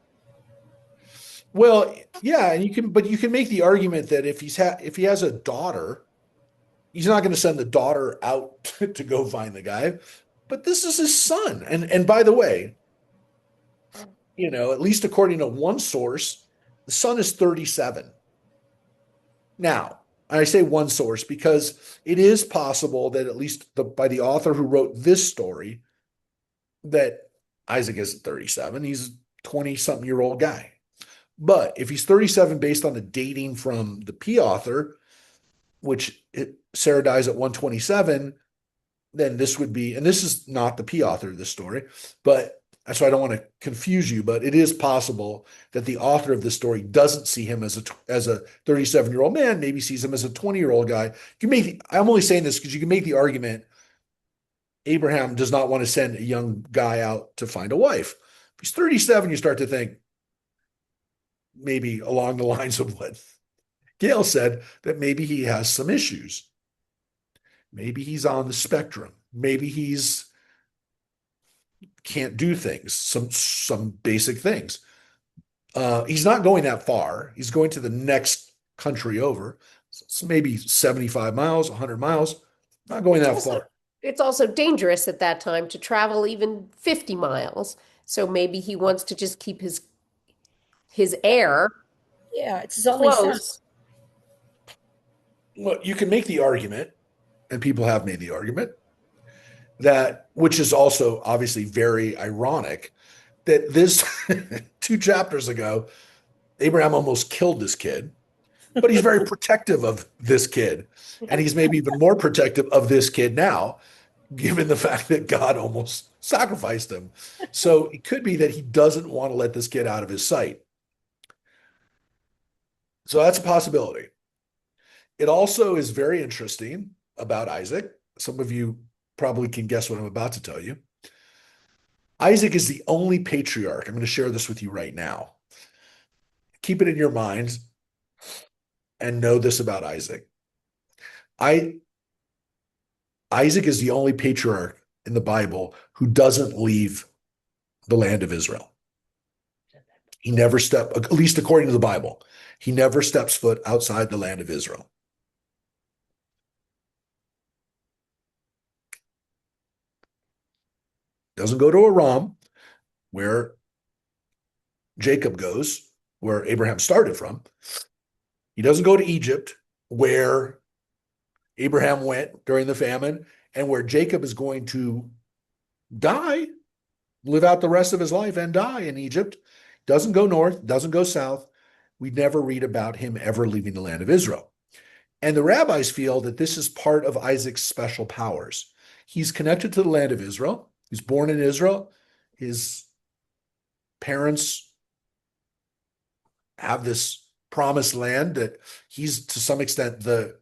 Well, yeah, and you can make the argument that if he has a daughter, he's not going to send the daughter out to go find the guy, but this is his son. And by the way, at least according to one source, the son is 37. Now, I say one source because it is possible that at least by the author who wrote this story, that Isaac isn't 37. He's a 20-something-year-old guy. But if he's 37 based on the dating from the P author, which Sarah dies at 127, then this would be, and this is not the P author of this story, but so I don't want to confuse you, but it is possible that the author of this story doesn't see him as a 37-year-old man, maybe sees him as a 20-year-old guy. I'm only saying this because you can make the argument Abraham does not want to send a young guy out to find a wife. If he's 37, you start to think maybe along the lines of what Gail said, that maybe he has some issues. Maybe he's on the spectrum. Maybe he's can't do things, some basic things. He's not going that far. He's going to the next country over. So maybe 75 miles, 100 miles. Not going that far. It's also dangerous at that time to travel even 50 miles. So maybe he wants to just keep his his heir, Yeah, it's his only son. close. Well, you can make the argument, and people have made the argument, that, which is also obviously very ironic, that this 2 chapters ago, Abraham almost killed this kid, but he's very protective of this kid. And he's maybe even more protective of this kid now, given the fact that God almost sacrificed him. So it could be that he doesn't want to let this kid out of his sight. So that's a possibility. It also is very interesting about Isaac. Some of you probably can guess what I'm about to tell you. Isaac is the only patriarch. I'm going to share this with you right now. Keep it in your minds and know this about Isaac. Isaac is the only patriarch in the Bible who doesn't leave the land of Israel. He never stepped, at least according to the Bible, he never steps foot outside the land of Israel. Doesn't go to Aram, where Jacob goes, where Abraham started from. He doesn't go to Egypt, where Abraham went during the famine, and where Jacob is going to die, live out the rest of his life and die in Egypt. Doesn't go north, doesn't go south. We never read about him ever leaving the land of Israel. And the rabbis feel that this is part of Isaac's special powers. He's connected to the land of Israel. He's born in Israel. His parents have this promised land that he's to some extent the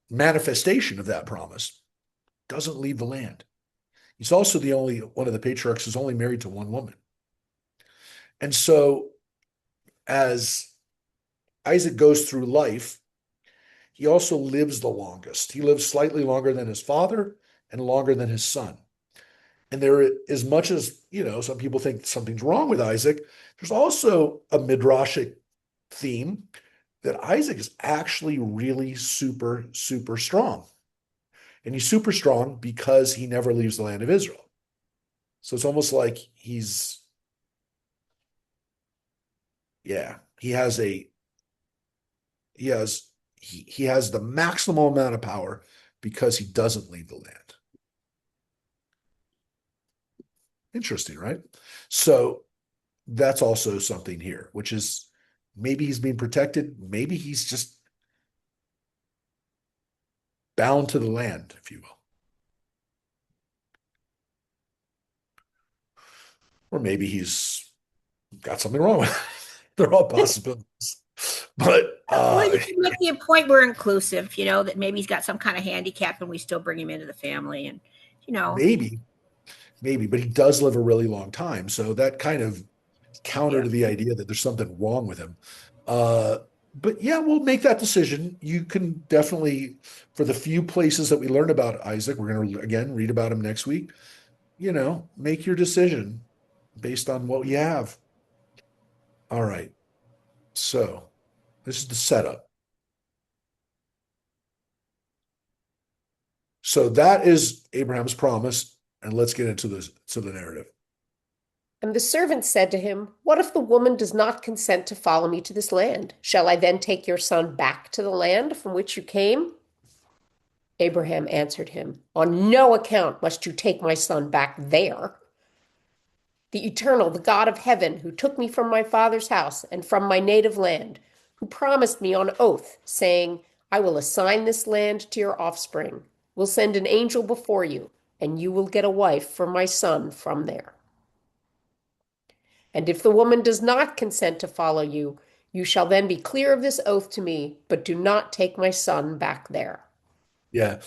manifestation of that promise. Doesn't leave the land. He's also the only one of the patriarchs who's only married to one woman. And so as Isaac goes through life, he also lives the longest. He lives slightly longer than his father and longer than his son. And there, as much as, some people think something's wrong with Isaac, there's also a midrashic theme that Isaac is actually really super, super strong. And he's super strong because he never leaves the land of Israel. So it's almost like he has the maximum amount of power because he doesn't leave the land. Interesting, right? So that's also something here, which is maybe he's being protected. Maybe he's just bound to the land, if you will. Or maybe he's got something wrong with it. They're all possibilities. But well, you can make the point we're inclusive, that maybe he's got some kind of handicap and we still bring him into the family. And, maybe, but he does live a really long time. So that kind of counter to the idea that there's something wrong with him. But yeah, we'll make that decision. You can definitely, for the few places that we learn about Isaac, we're going to, again, read about him next week, make your decision based on what you have. All right. So this is the setup. So that is Abraham's promise. And let's get into the narrative. And the servant said to him, "What if the woman does not consent to follow me to this land? Shall I then take your son back to the land from which you came?" Abraham answered him, "On no account must you take my son back there. The Eternal, the God of heaven, who took me from my father's house and from my native land, who promised me on oath, saying, 'I will assign this land to your offspring,' will send an angel before you, and you will get a wife for my son from there. And if the woman does not consent to follow you, you shall then be clear of this oath to me, but do not take my son back there." Yeah.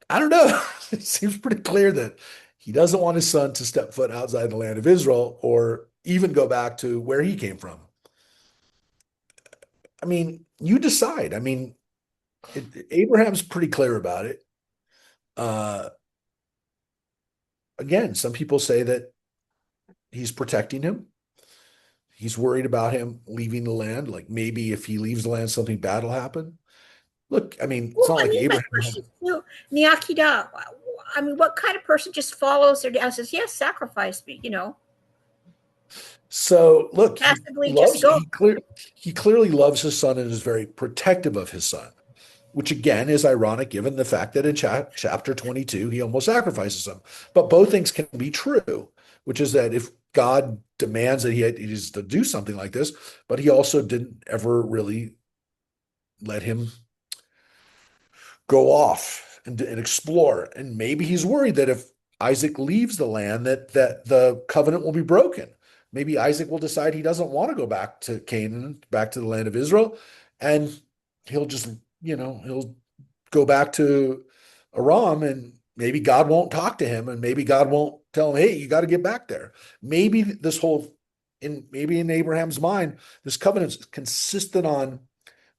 I don't know. It seems pretty clear that he doesn't want his son to step foot outside the land of Israel or even go back to where he came from. I mean, you decide. I mean, Abraham's pretty clear about it. Again, some people say that he's protecting him. He's worried about him leaving the land. Like maybe if he leaves the land, something bad will happen. Look, I mean, it's not like Abraham. I mean, what kind of person just follows their dad and says, "Yes, sacrifice me," So look, Possibly just go. he clearly loves his son and is very protective of his son, which again is ironic given the fact that in chapter 22 he almost sacrifices him. But both things can be true, which is that if God demands that he is to do something like this, but he also didn't ever really let him go off and explore. And maybe he's worried that if Isaac leaves the land, that the covenant will be broken. Maybe Isaac will decide he doesn't want to go back to Canaan, back to the land of Israel, and he'll just, he'll go back to Aram, and maybe God won't talk to him, and maybe God won't tell him, hey, you got to get back there. Maybe this whole maybe in Abraham's mind, this covenant's consistent on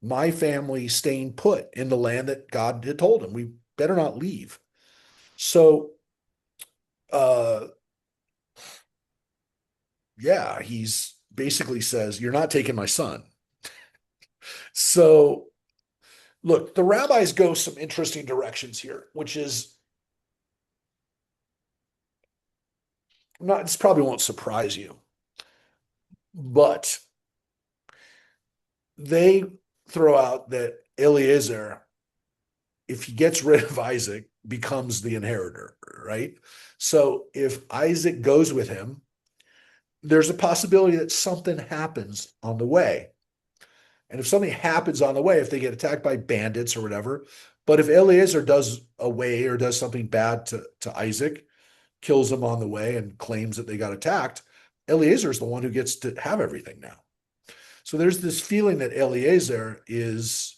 my family staying put in the land that God had told him. We better not leave. So, uh, yeah, he's basically says, you're not taking my son. So, look, the rabbis go some interesting directions here, which is not, this probably won't surprise you, but they throw out that Eliezer, if he gets rid of Isaac, becomes the inheritor, right? So if Isaac goes with him, there's a possibility that something happens on the way. And if something happens on the way, if they get attacked by bandits or whatever, but if Eliezer does away or does something bad to Isaac, kills him on the way and claims that they got attacked, Eliezer is the one who gets to have everything now. So there's this feeling that Eliezer is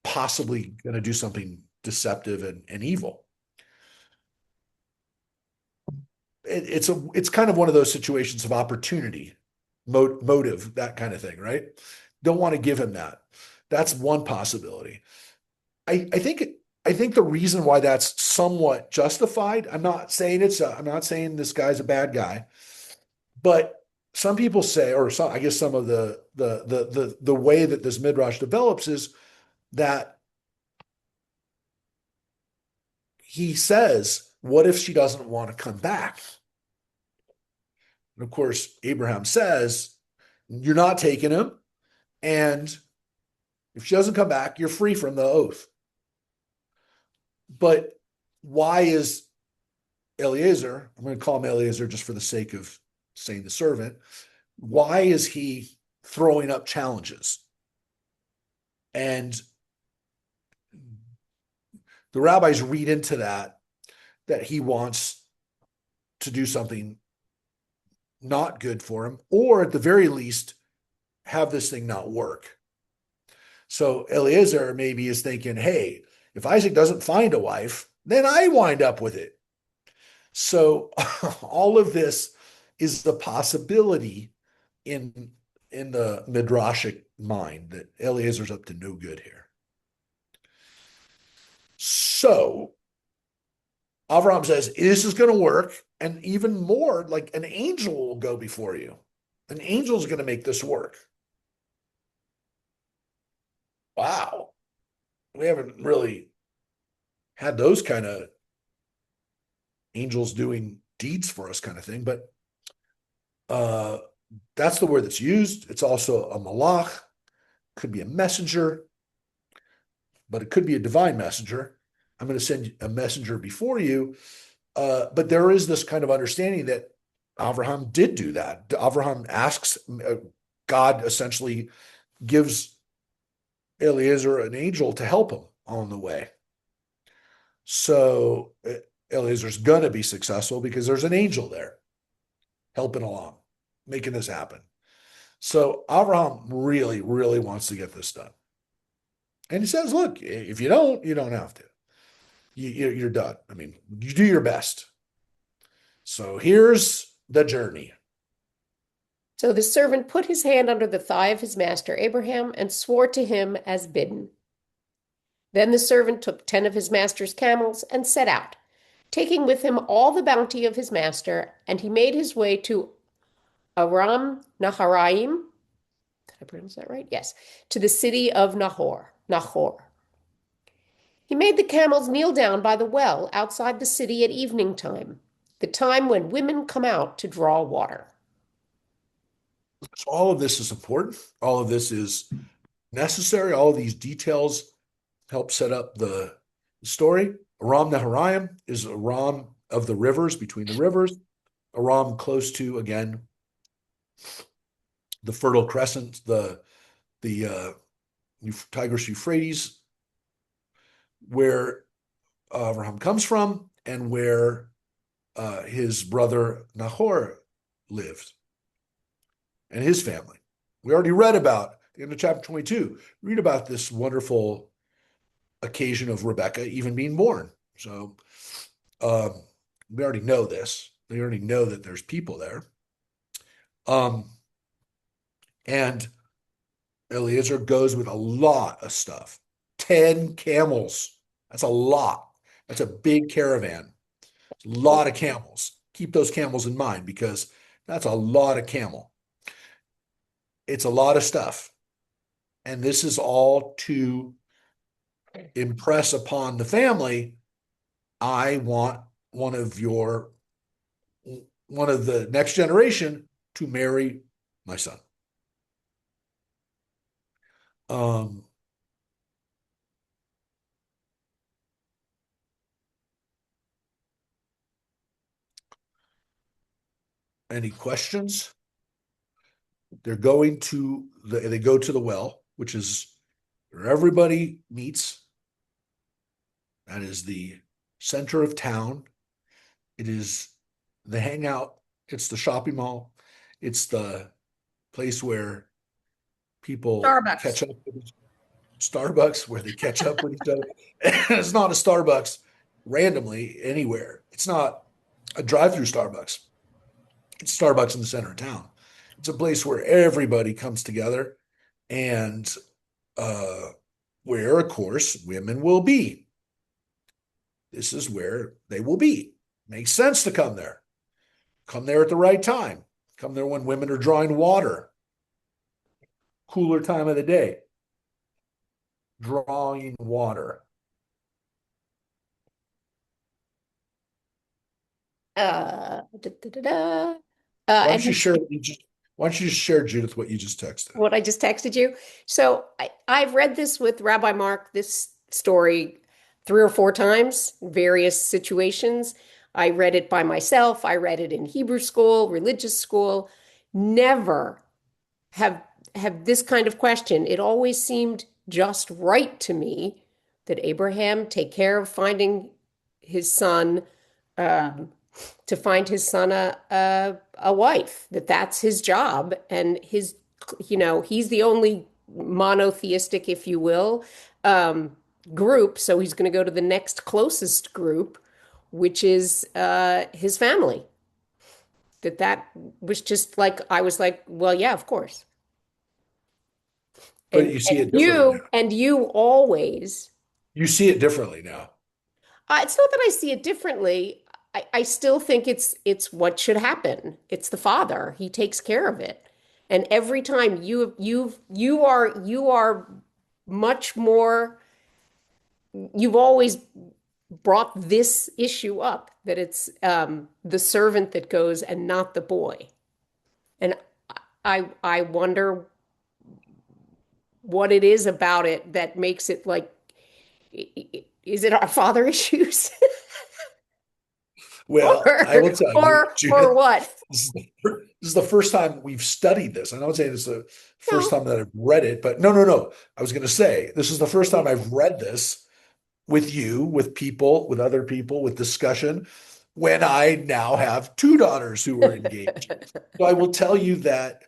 possibly going to do something deceptive and evil. It's kind of one of those situations of opportunity, motive, that kind of thing, right? Don't want to give him that. That's one possibility. I think the reason why that's somewhat justified. I'm not saying this guy's a bad guy, but some people say, or some, I guess some of the way that this midrash develops is that he says, what if she doesn't want to come back? And of course, Abraham says, you're not taking him. And if she doesn't come back, you're free from the oath. But why is Eliezer, I'm going to call him Eliezer just for the sake of saying the servant, why is he throwing up challenges? And the rabbis read into that he wants to do something not good for him, or at the very least, have this thing not work. So Eliezer maybe is thinking, hey, if Isaac doesn't find a wife, then I wind up with it. So all of this is the possibility in the midrashic mind that Eliezer's up to no good here. So Avraham says, this is going to work. And even more, like an angel will go before you. An angel is going to make this work. Wow. We haven't really had those kind of angels doing deeds for us kind of thing, but that's the word that's used. It's also a malach, could be a messenger, but it could be a divine messenger. I'm going to send a messenger before you. But there is this kind of understanding that Abraham did do that. Abraham asks, God essentially gives Eliezer an angel to help him on the way. So Eliezer's going to be successful because there's an angel there helping along, making this happen. So Abraham really, really wants to get this done. And he says, look, if you don't, you don't have to. You're done. I mean, you do your best. So here's the journey. So the servant put his hand under the thigh of his master Abraham and swore to him as bidden. Then the servant took 10 of his master's camels and set out, taking with him all the bounty of his master, and he made his way to Aram Naharaim. Did I pronounce that right? Yes. To the city of Nahor. He made the camels kneel down by the well outside the city at evening time, the time when women come out to draw water. So all of this is important. All of this is necessary. All of these details help set up the story. Aram Naharaim is Aram of the rivers, between the rivers. Aram close to, again, the Fertile Crescent, the Tigris Euphrates, where Abraham comes from and where his brother Nahor lived and his family. We already read about in the chapter 22, read about this wonderful occasion of Rebecca even being born. So we already know this. We already know that there's people there. And Eliezer goes with a lot of stuff. 10 camels. That's a lot. That's a big caravan. It's a lot of camels. Keep those camels in mind because that's a lot of camel. It's a lot of stuff. And this is all to impress upon the family. I want one of the next generation to marry my son. Um, any questions? They go to the well, which is where everybody meets. That is the center of town. It is the hangout. It's the shopping mall. It's the place where people Starbucks. catch up with Starbucks, where they catch up with each other. It's not a Starbucks randomly anywhere. It's not a drive-through Starbucks. It's Starbucks in the center of town. It's a place where everybody comes together and uh, where, of course, women will be. This is where they will be. Makes sense to come there. Come there at the right time. Come there when women are drawing water. Cooler time of the day. Drawing water. Da, da, da, da. Why don't you And share why don't you just share, Judith, what you just texted? what I just texted you. So I've read this with Rabbi Mark, this story 3 or 4 times, various situations. I read it by myself. I read it in Hebrew school, religious school. Never have have this kind of question. It always seemed just right to me that Abraham take care of finding his son, um, to find his son a wife, that that's his job. And he's the only monotheistic, if you will, um, group. So he's going to go to the next closest group, which is his family. That was just like, I was like, well, yeah, of course. But And you see and it differently now. you always, You see it differently now. it's not that I see it differently. I still think it's what should happen. It's the father. He takes care of it. And every time you are much more, you've always brought this issue up, that it's the servant that goes and not the boy. And I wonder what it is about it that makes it like, is it our father issues? Well, I will or tell you, or Judith, what? this is the first time we've studied this. I don't say this is the first No. time that I've read it, but no. I was going to say this is the first time I've read this with you, with people, with other people, with discussion, when I now have two daughters who are engaged. So I will tell you that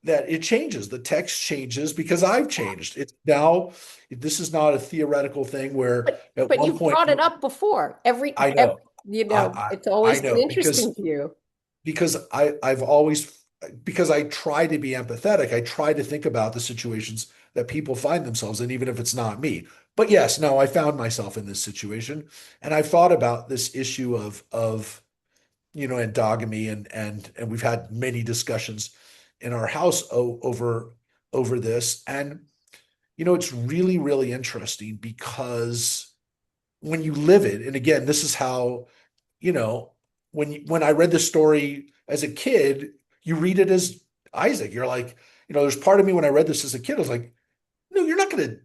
it changes. The text changes because I've changed. It's now, this is not a theoretical thing where at But one you've point brought it up before. I know. It's I always been know interesting to you. because I've always, because I try to be empathetic. I try to think about the situations that people find themselves in, even if it's not me. But yes, no, I found myself in this situation, and I've thought about this issue of endogamy, and we've had many discussions in our house over this. And it's really, really interesting because when you live it, and again, this is how, when I read the story as a kid, you read it as Isaac. You're like, there's part of me when I read this as a kid, I was like, no, you're not going to,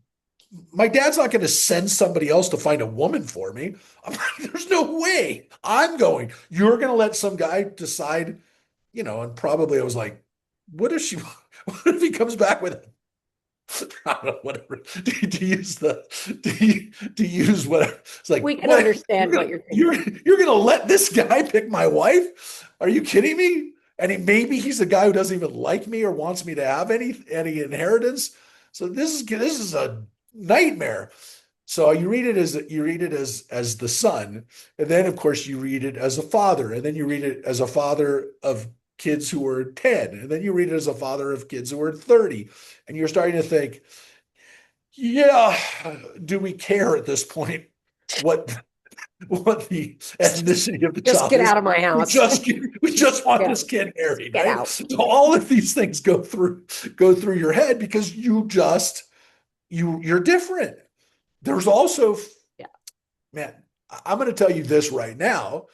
my dad's not going to send somebody else to find a woman for me. I'm like, there's no way I'm going. You're going to let some guy decide, and probably I was like, what if she, what if he comes back with, I don't know, whatever, to use to use whatever. It's like, We can what? understand what you're thinking. You're going to let this guy pick my wife? Are you kidding me? And maybe he's a guy who doesn't even like me or wants me to have any inheritance. So this is a nightmare. So you read it as the son, and then of course you read it as a father, and then you read it as a father of kids who were 10, and then you read it as a father of kids who were 30, and you're starting to think, yeah, do we care at this point what the ethnicity of the Just child get is? out of my house. We just want Yeah. this kid married, Get right? out. So all of these things go through your head because you're different. There's also, Yeah. man, I'm going to tell you this right now,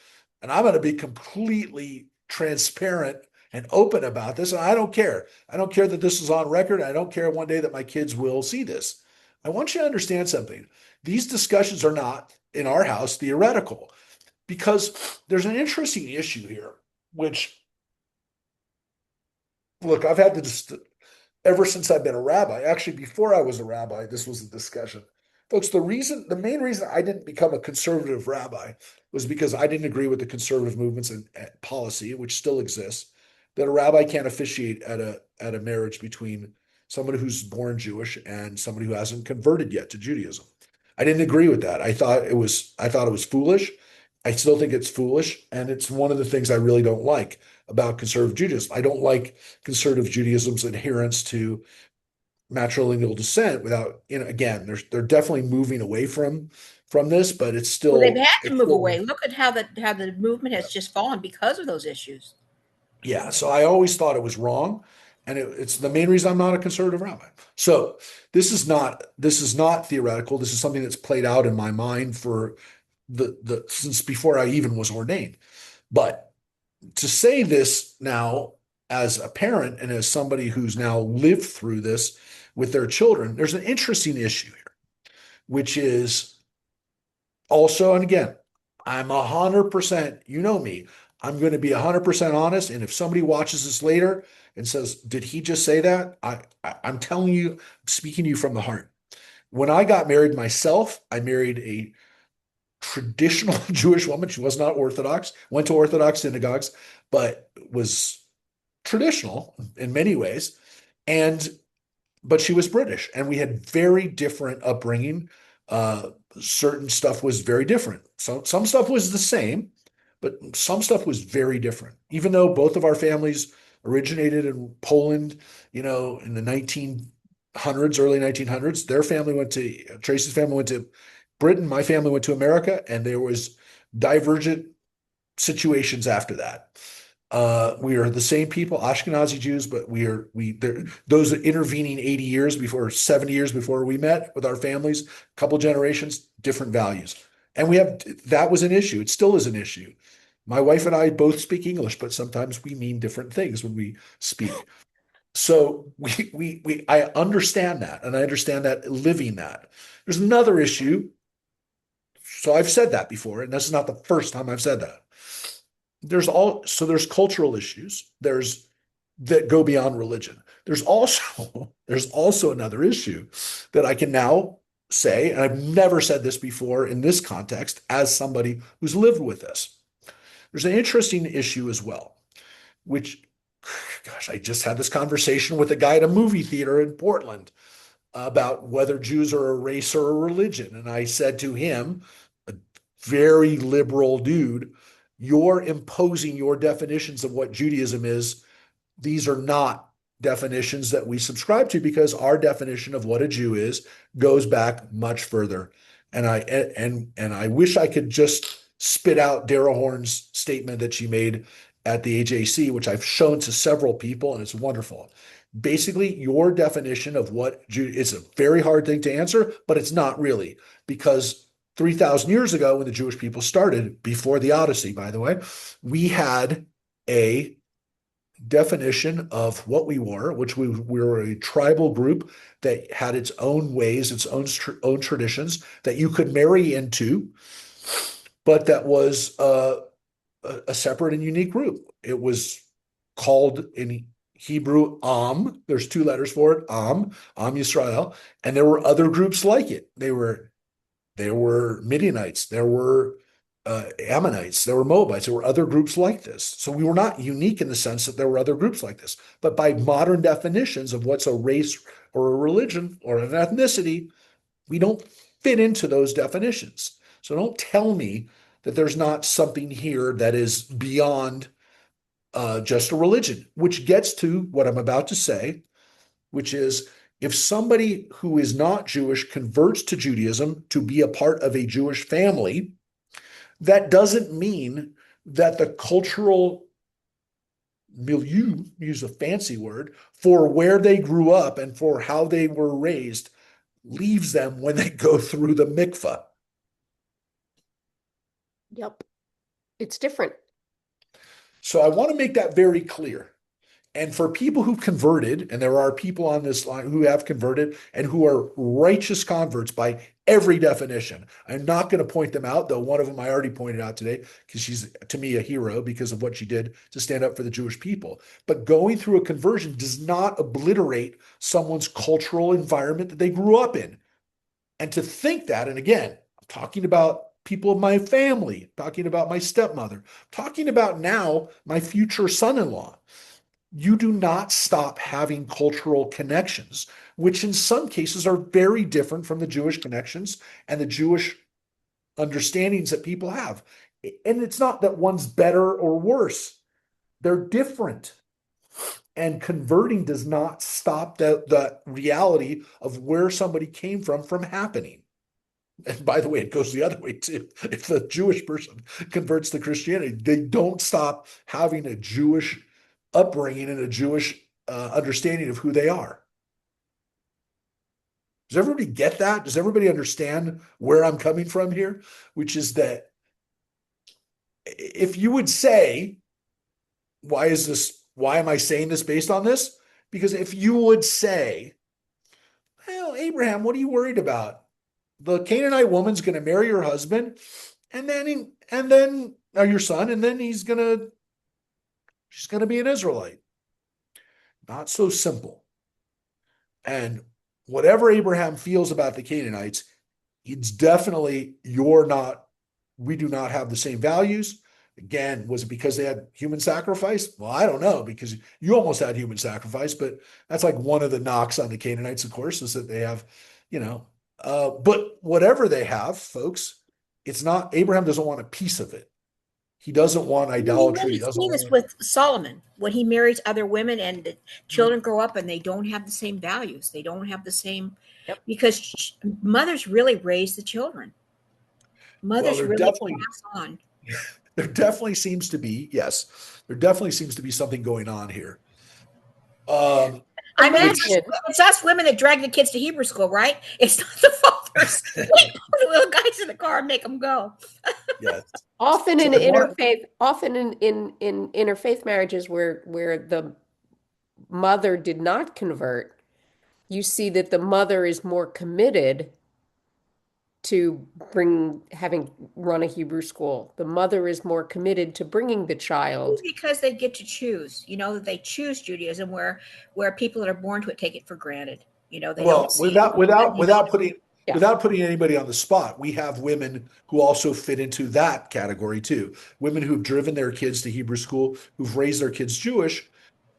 and I'm going to be completely transparent and open about this. And I don't care. I don't care that this is on record. I don't care one day that my kids will see this. I want you to understand something. These discussions are not in our house theoretical because there's an interesting issue here, which, look, I've had this ever since I've been a rabbi. Actually, before I was a rabbi, this was a discussion. Folks, the main reason I didn't become a conservative rabbi was because I didn't agree with the conservative movements and policy, which still exists, that a rabbi can't officiate at a marriage between someone who's born Jewish and somebody who hasn't converted yet to Judaism. I didn't agree with that. I thought it was foolish. I still think it's foolish, and it's one of the things I really don't like about conservative Judaism. I don't like conservative Judaism's adherence to matrilineal descent without, again, they're definitely moving away from this, but it's Well, they've still, had to move away. Look at how the movement has just fallen because of those issues. yeah. So I always thought it was wrong. And it's the main reason I'm not a conservative rabbi. So this is not theoretical. This is something that's played out in my mind for the since before I even was ordained. But to say this now as a parent and as somebody who's now lived through this with their children, there's an interesting issue here, which is also, and again, I'm 100%, you know me, I'm going to be 100% honest. And if somebody watches this later and says, did he just say that? I'm telling you, I'm speaking to you from the heart. When I got married myself, I married a traditional Jewish woman. She was not Orthodox, went to Orthodox synagogues, but was traditional in many ways. And but she was British, and we had very different upbringing. Certain stuff was very different. So some stuff was the same, but some stuff was very different. Even though both of our families originated in Poland, in the 1900s, early 1900s, Tracy's family went to Britain, my family went to America, and there was divergent situations after that. We are the same people, Ashkenazi Jews, but those intervening 80 years before, 70 years before we met with our families, a couple generations, different values. And that was an issue. It still is an issue. My wife and I both speak English, but sometimes we mean different things when we speak. So I understand that, and I understand that living that. There's another issue. So I've said that before, and this is not the first time I've said that. There's cultural issues that go beyond religion. There's also another issue that I can now say, and I've never said this before in this context as somebody who's lived with this. There's an interesting issue as well, which, gosh, I just had this conversation with a guy at a movie theater in Portland about whether Jews are a race or a religion. And I said to him, a very liberal dude, you're imposing your definitions of what Judaism is. These are not definitions that we subscribe to, because our definition of what a Jew is goes back much further. And I wish I could just spit out Dara Horn's statement that she made at the AJC, which I've shown to several people, and it's wonderful. Basically, your definition of what Jew is a very hard thing to answer, but it's not really, because 3,000 years ago, when the Jewish people started, before the Odyssey, by the way, we had a definition of what we were, which we were a tribal group that had its own ways, its own traditions that you could marry into, but that was a separate and unique group. It was called in Hebrew Am. There's two letters for it, Am Yisrael, and there were other groups like it. There were Midianites, there were Ammonites, there were Moabites, there were other groups like this. So we were not unique in the sense that there were other groups like this. But by modern definitions of what's a race or a religion or an ethnicity, we don't fit into those definitions. So don't tell me that there's not something here that is beyond just a religion, which gets to what I'm about to say, which is if somebody who is not Jewish converts to Judaism to be a part of a Jewish family, that doesn't mean that the cultural milieu, use a fancy word, for where they grew up and for how they were raised leaves them when they go through the mikvah. Yep. It's different. So I want to make that very clear. And for people who converted, and there are people on this line who have converted and who are righteous converts by every definition. I'm not going to point them out, though one of them I already pointed out today because she's, to me, a hero because of what she did to stand up for the Jewish people. But going through a conversion does not obliterate someone's cultural environment that they grew up in. And to think that, and again, I'm talking about people of my family, talking about my stepmother, talking about now my future son-in-law, you do not stop having cultural connections, which in some cases are very different from the Jewish connections and the Jewish understandings that people have. And it's not that one's better or worse, they're different. And converting does not stop the reality of where somebody came from happening. And by the way, it goes the other way too. If the Jewish person converts to Christianity, they don't stop having a Jewish upbringing and a Jewish understanding of who they are. Does everybody get that? Does everybody understand where I'm coming from here? Which is that if you would say, why is this? Why am I saying this based on this? Because if you would say, well, Abraham, what are you worried about? The Canaanite woman's going to marry your husband, and then your son, and then she's gonna be an Israelite. Not so simple. And whatever Abraham feels about the Canaanites, it's definitely we do not have the same values. Again, was it because they had human sacrifice? Well, I don't know, because you almost had human sacrifice, but that's like one of the knocks on the Canaanites, of course, is that they have, but whatever they have, folks, it's not, Abraham doesn't want a piece of it. He doesn't want You idolatry. He really doesn't see this want. with Solomon when he marries other women and the children grow up and they don't have the same values. They don't have the same, Yep. because mothers really raise the children. Well, Mothers really pass on. there definitely seems to be, yes, there definitely seems to be something going on here. I mean, Which, Imagine. it's us women that drag the kids to Hebrew school, right? It's not the fathers. We put the little guys in the car and make them go. yes. Often So in I want, interfaith, often in interfaith marriages where the mother did not convert, you see that the mother is more committed to having run a Hebrew school. The mother is more committed to bringing the child. Because they get to choose, that they choose Judaism, where people that are born to it take it for granted. They don't well, see. Yeah. without putting anybody on the spot, we have women who also fit into that category too. Women who've driven their kids to Hebrew school, who've raised their kids Jewish,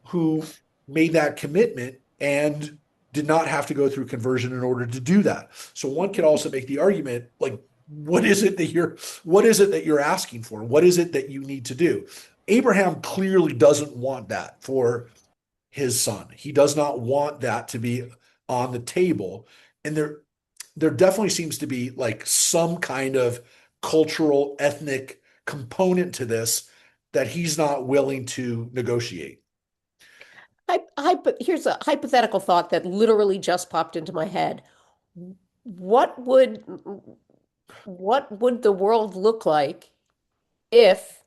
who made that commitment and did not have to go through conversion in order to do that. So one could also make the argument, like, what is it that you're asking for? What is it that you need to do? Abraham clearly doesn't want that for his son. He does not want that to be on the table. And there definitely seems to be like some kind of cultural, ethnic component to this that he's not willing to negotiate. Here's a hypothetical thought that literally just popped into my head. What would what would the world look like if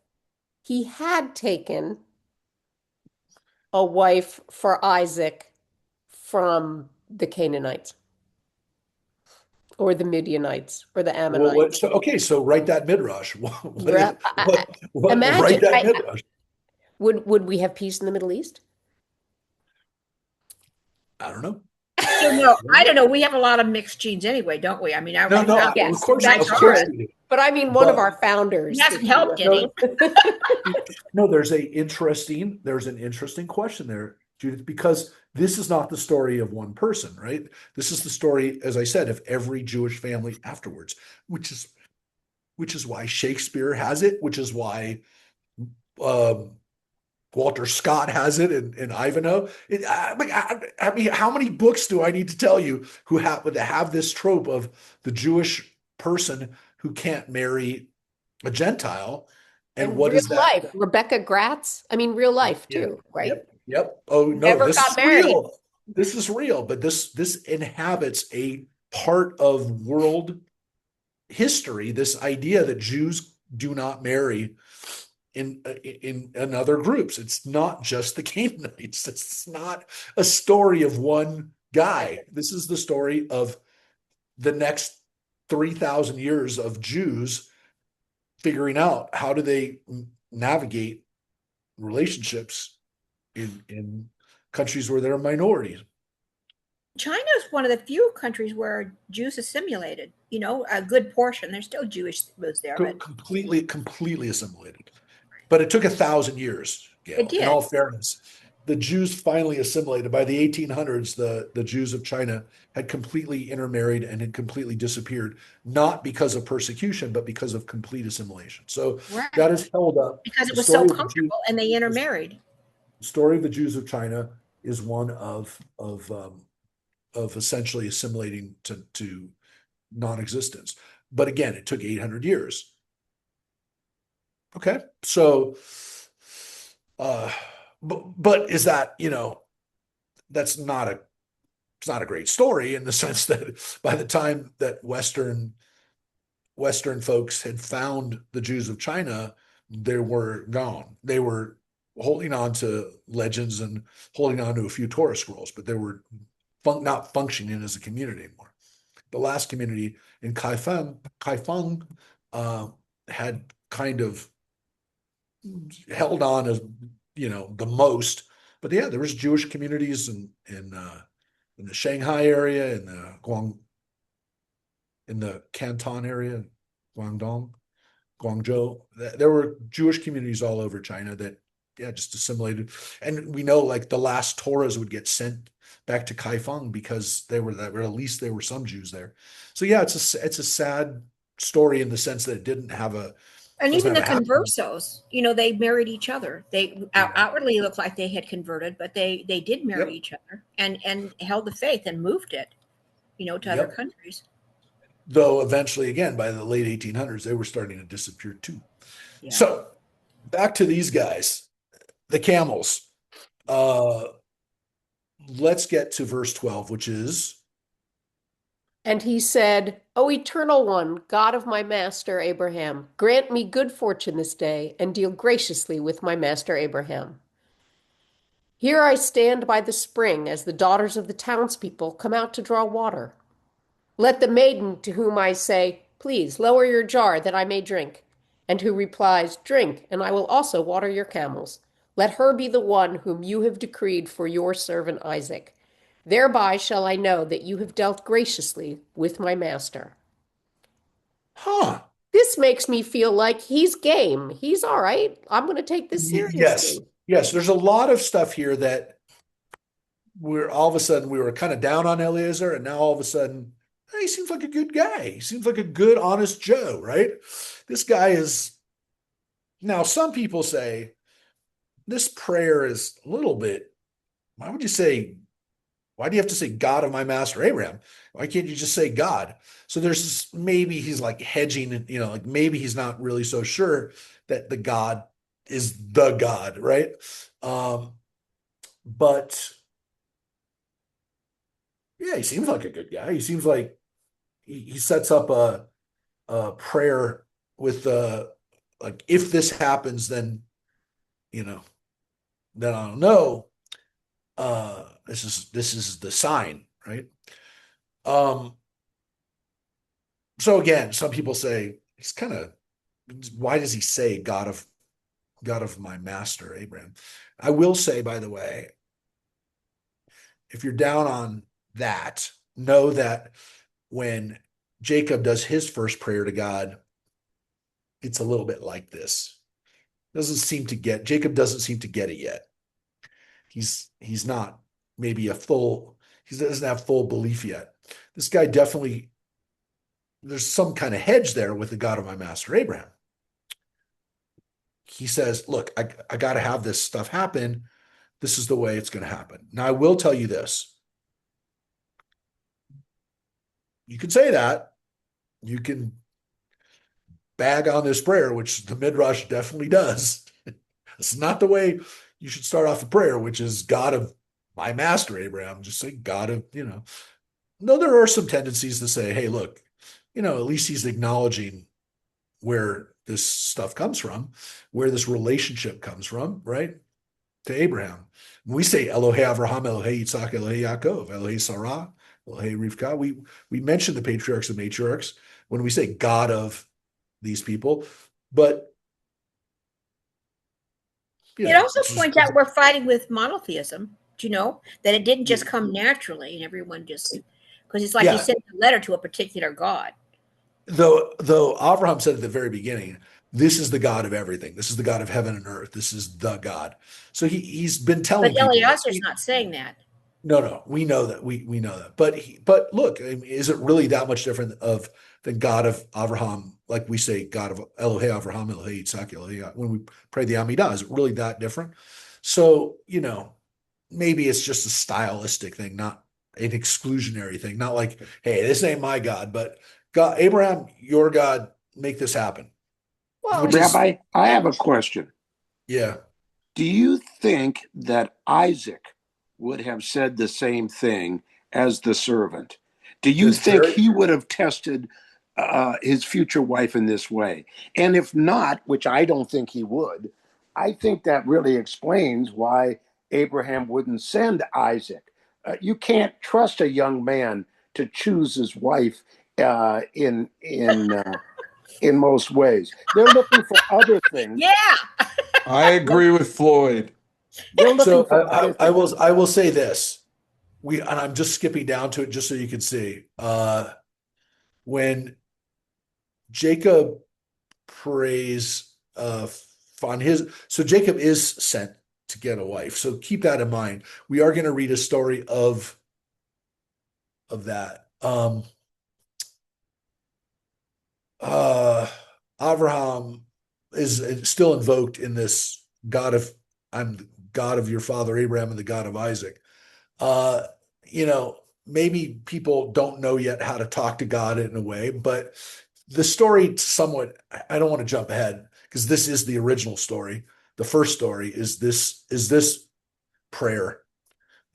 he had taken a wife for Isaac from the Canaanites or the Midianites or the Well, Ammonites. so write that midrash. Re- I- I- Write Imagine, that midrash. would we have peace in the Middle East? I don't know. I don't know. I don't know. We have a lot of mixed genes anyway, don't we? I mean, our No, no, founders, Yes, guys of that's are. course true. we do. But I mean, one of But our He founders, hasn't if you helped any. will. no, there's an interesting question there, Judith, because this is not the story of one person, right? This is the story, as I said, of every Jewish family afterwards, which is why Shakespeare has it, which is why um, Walter Scott has it in Ivanhoe. I mean, how many books do I need to tell you who happen to have this trope of the Jewish person who can't marry a Gentile? And And what real is that? life, Rebecca Gratz. I mean, real life Yeah. too, right? Yep. Oh no, Never this got is married. real. This is real, but this inhabits a part of world history, this idea that Jews do not marry in other groups. It's not just the Canaanites. It's not a story of one guy. This is the story of the next 3,000 years of Jews figuring out how do they navigate relationships in countries where they're minorities. China is one of the few countries where Jews assimilated. You know, a good portion. There's still Jewish lives there, but Completely assimilated. But it took 1,000 years, it Gail. In did. all fairness, the Jews finally assimilated. By the 1800s, the Jews of China had completely intermarried and had completely disappeared, not because of persecution, but because of complete assimilation. So that Right. has held up Because it the was so story of the Jews. comfortable and they The intermarried. story of the Jews of China is one of essentially assimilating to non-existence. But again, it took 800 years. Okay, so uh, but is that that's not a it's not a great story in the sense that by the time that Western folks had found the Jews of China, they were gone. They were holding on to legends and holding on to a few Torah scrolls, but they were not functioning as a community anymore. The last community in Kaifeng had kind of held on as the most. But yeah, there was Jewish communities in the Shanghai area, in the Canton area, Guangdong, Guangzhou. There were Jewish communities all over China that just assimilated. And we know like the last Torahs would get sent back to Kaifeng because they were that, or at least there were some Jews there. So yeah, it's a sad story in the sense that it didn't have a And doesn't even have the a happy. conversos, they married each other. They Yeah. outwardly looked like they had converted, but they did marry Yep. each other and held the faith and moved it, to other Yep. countries. Though eventually, again, by the late 1800s, they were starting to disappear too. Yeah. So back to these guys, the camels. Uh, let's get to verse 12, which is, And he said, O eternal one, God of my master Abraham, grant me good fortune this day, and deal graciously with my master Abraham. Here I stand by the spring as the daughters of the townspeople come out to draw water. Let the maiden to whom I say, Please lower your jar that I may drink, and who replies, Drink, and I will also water your camels. Let her be the one whom you have decreed for your servant Isaac. Thereby shall I know that you have dealt graciously with my master. huh, This makes me feel like he's game. He's all right. I'm going to take this yes, seriously. yes. There's a lot of stuff here that we're all of a sudden we were kind of down on Eliezer, and now all of a sudden he seems like a good guy. He seems like a good, honest Joe, right? This guy is now. Some people say this prayer is a little bit. Why would you say Why do you have to say God of my master Abraham? Why can't you just say God? So there's this, maybe he's like hedging, and like maybe he's not really so sure that the God is the God, right? Um, but yeah, he seems like a good guy. He seems like he sets up a prayer with like if this happens, then you know, then I don't know. This is the sign, right? Um, so again, some people say he's kind of, why does he say God of my master Abraham? I will say, by the way, if you're down on that, know that when Jacob does his first prayer to God, it's a little bit like this. Jacob doesn't seem to get it yet. He's not maybe he doesn't have full belief yet. This guy definitely, there's some kind of hedge there with the God of my master Abraham. He says, look, I got to have this stuff happen. This is the way it's going to happen. Now, I will tell you this. You can say that. You can bag on this prayer, which the Midrash definitely does. It's not the way you should start off the prayer, which is God of my master Abraham. Just say God of, No, there are some tendencies to say, hey, look, at least he's acknowledging where this stuff comes from, where this relationship comes from, right? To Abraham. When we say Elohei Avraham, Elohei Yitzhak, Elohei Yaakov, Elohei Sarah, Elohei Rivka, we mention the patriarchs and matriarchs when we say God of these people, but It also it's just, points out we're fighting with monotheism. Do you know that it didn't just come naturally and everyone just because it's like he yeah. sent a letter to a particular God. Though Abraham said at the very beginning, this is the God of everything. This is the God of heaven and earth. This is the God. So he's been But telling people this. Eliezer's not saying that. No, we know that. We know that. But look, I mean, is it really that much different of the God of Abraham, like we say, God of Elohei Avraham, Elohei Yitzhak, Elohei, when we pray the Amidah? Is it really that different? So, maybe it's just a stylistic thing, not an exclusionary thing. Not like, hey, this ain't my God, but God, Abraham, your God, make this happen. Well, Which is, Rabbi, I have a question. yeah, Do you think that Isaac would have said the same thing as the servant? Do you there's think very he would have tested his future wife in this way? And if not, which I don't think he would, I think that really explains why Abraham wouldn't send Isaac. You can't trust a young man to choose his wife in most ways. They're looking for other things. yeah. I agree with Floyd. They're looking so for other I things. will I will say this. And I'm just skipping down to it just so you can see. When Jacob prays on his, so Jacob is sent to get a wife. So keep that in mind. We are going to read a story of that. Uh Abraham is still invoked in this God of, I'm the God of your father Abraham and the God of Isaac. Uh, maybe people don't know yet how to talk to God in a way, but the story somewhat, I don't want to jump ahead because this is the original story. The first story is this prayer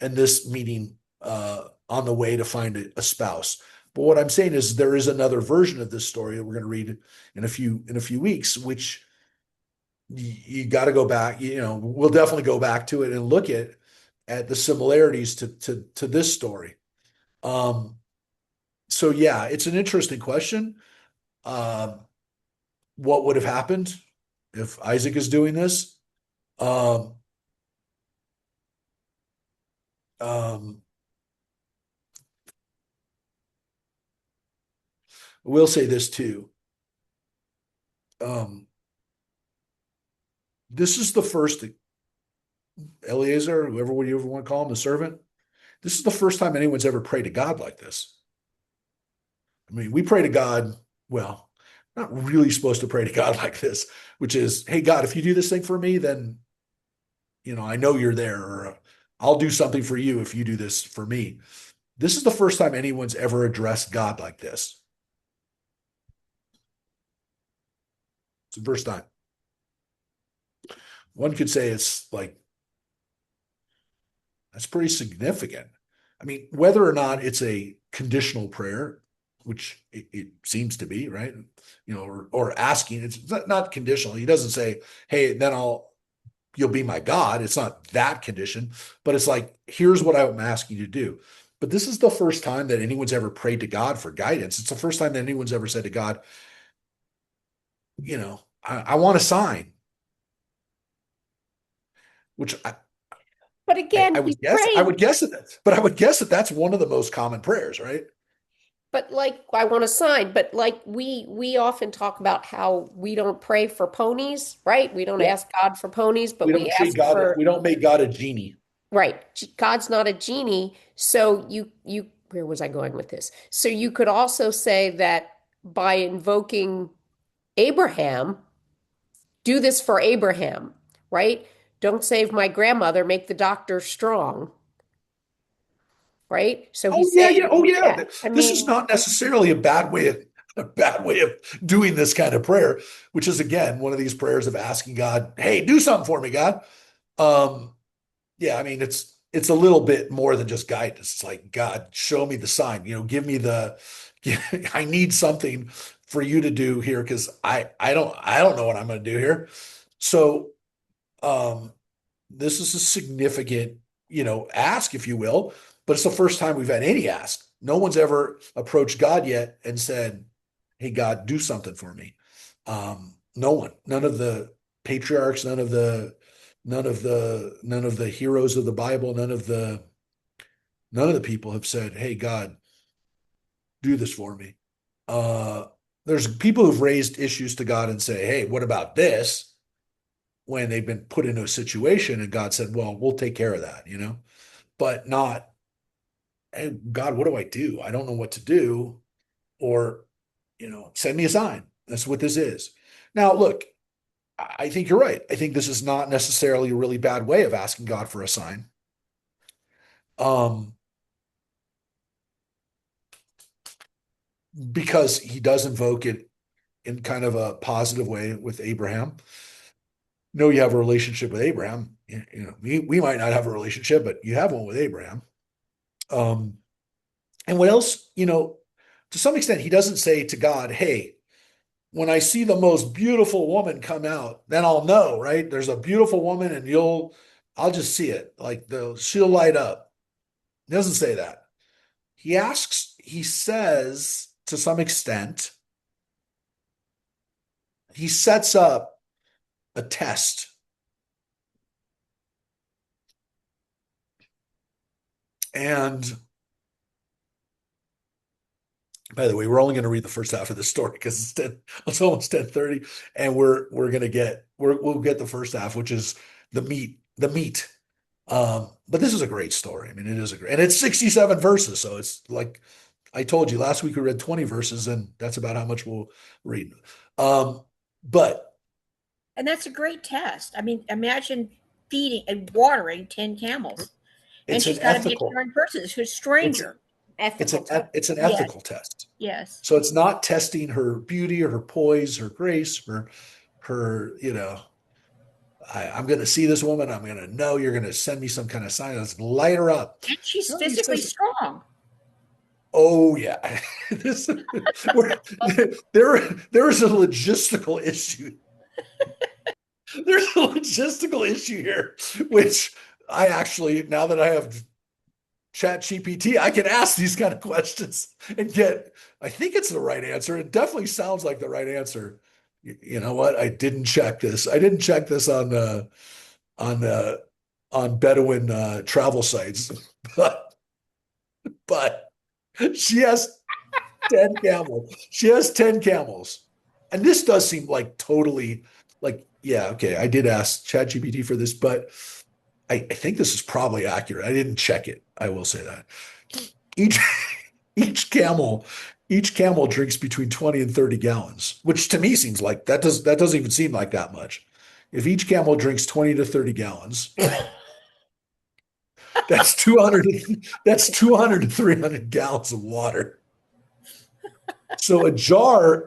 and this meeting on the way to find a spouse. But what I'm saying is there is another version of this story that we're going to read in a few weeks, which you got to go back. We'll definitely go back to it and look at the similarities to this story. Um, so yeah, it's an interesting question. Um, what would have happened if Isaac is doing this? Um, um, we'll say this too. Um, this is the first Eliezer, whoever you ever want to call him, the servant. This is the first time anyone's ever prayed to God like this. I mean, we pray to God, well, not really supposed to pray to God like this, which is, hey, God, if you do this thing for me, then, I know you're there, or I'll do something for you if you do this for me. This is the first time anyone's ever addressed God like this. It's the first time. One could say it's like, that's pretty significant. I mean, whether or not it's a conditional prayer, which it seems to be, right? Or asking, it's not conditional. He doesn't say, hey, then you'll be my God. It's not that condition, but it's like, here's what I'm asking you to do. But this is the first time that anyone's ever prayed to God for guidance. It's the first time that anyone's ever said to God, I want a sign, which But I, again, I he's would guess, I praying. would guess that, but I would guess that that's one of the most common prayers, right? But like, I want a sign. But like, we often talk about how we don't pray for ponies, right? We don't Yeah. ask God for ponies, but We we don't treat ask God, for, we don't make God a genie. right. God's not a genie. So where was I going with this? So you could also say that by invoking Abraham, do this for Abraham, right? Don't save my grandmother, make the doctor strong, right? So Oh he's yeah, yeah. saying, Oh yeah. yeah, I This is mean, not necessarily a bad way of doing this kind of prayer, which is again one of these prayers of asking God, "Hey, do something for me, God." Um, yeah, I mean it's a little bit more than just guidance. It's like, God, show me the sign. Give me I need something for you to do here because I don't know what I'm going to do here. So um, this is a significant, ask, if you will, but it's the first time we've had any ask. No one's ever approached God yet and said, "Hey, God, do something for me." No one, none of the patriarchs, none of the heroes of the Bible, none of the people have said, "Hey, God, do this for me." Uh, there's people who've raised issues to God and say, "Hey, what about this?" when they've been put into a situation and God said, "Well, we'll take care of that," but not, "Hey, God, what do I do? I don't know what to do," or, send me a sign. That's what this is. Now, look, I think you're right. I think this is not necessarily a really bad way of asking God for a sign. Um, because he does invoke it in kind of a positive way with Abraham. No, you have a relationship with Abraham. We might not have a relationship, but you have one with Abraham. Um, And what else, to some extent, he doesn't say to God, "Hey, when I see the most beautiful woman come out, then I'll know, right? There's a beautiful woman and I'll just see it. Like she'll light up." He doesn't say that. He says to some extent, he sets up a test. And by the way, we're only going to read the first half of the story because it's almost 10:30, and we'll get the first half, which is the meat. But this is a great story. I mean, it is and it's 67 verses. So it's like I told you last week, we read 20 verses, and that's about how much we'll read. But And that's a great test. I mean, imagine feeding and watering 10 camels. And it's she's an got to be a ethical, caring person. She's a it's stranger. it's ethical an test. it's an Yes, ethical test. yes. So it's not testing her beauty or her poise, her grace, her. I'm going to see this woman. I'm going to know you're going to send me some kind of sign. Let's light her up. And she's No, he physically says, strong. "Oh yeah, this there is a logistical issue. There's a logistical issue here, which I actually, now that I have Chat GPT, I can ask these kind of questions and get, I think it's the right answer. It definitely sounds like the right answer. You know what? I didn't check this. I didn't check this on the on Bedouin travel sites, but she has 10 camels. She has 10 camels. And this does seem like totally like, yeah, okay. I did ask ChatGPT for this, but I think this is probably accurate. I didn't check it. I will say that. Each each camel, each camel drinks between 20 and 30 gallons, which to me seems like that doesn't even seem like that much. If each camel drinks 20 to 30 gallons, that's 200 that's 200 to 300 gallons of water. So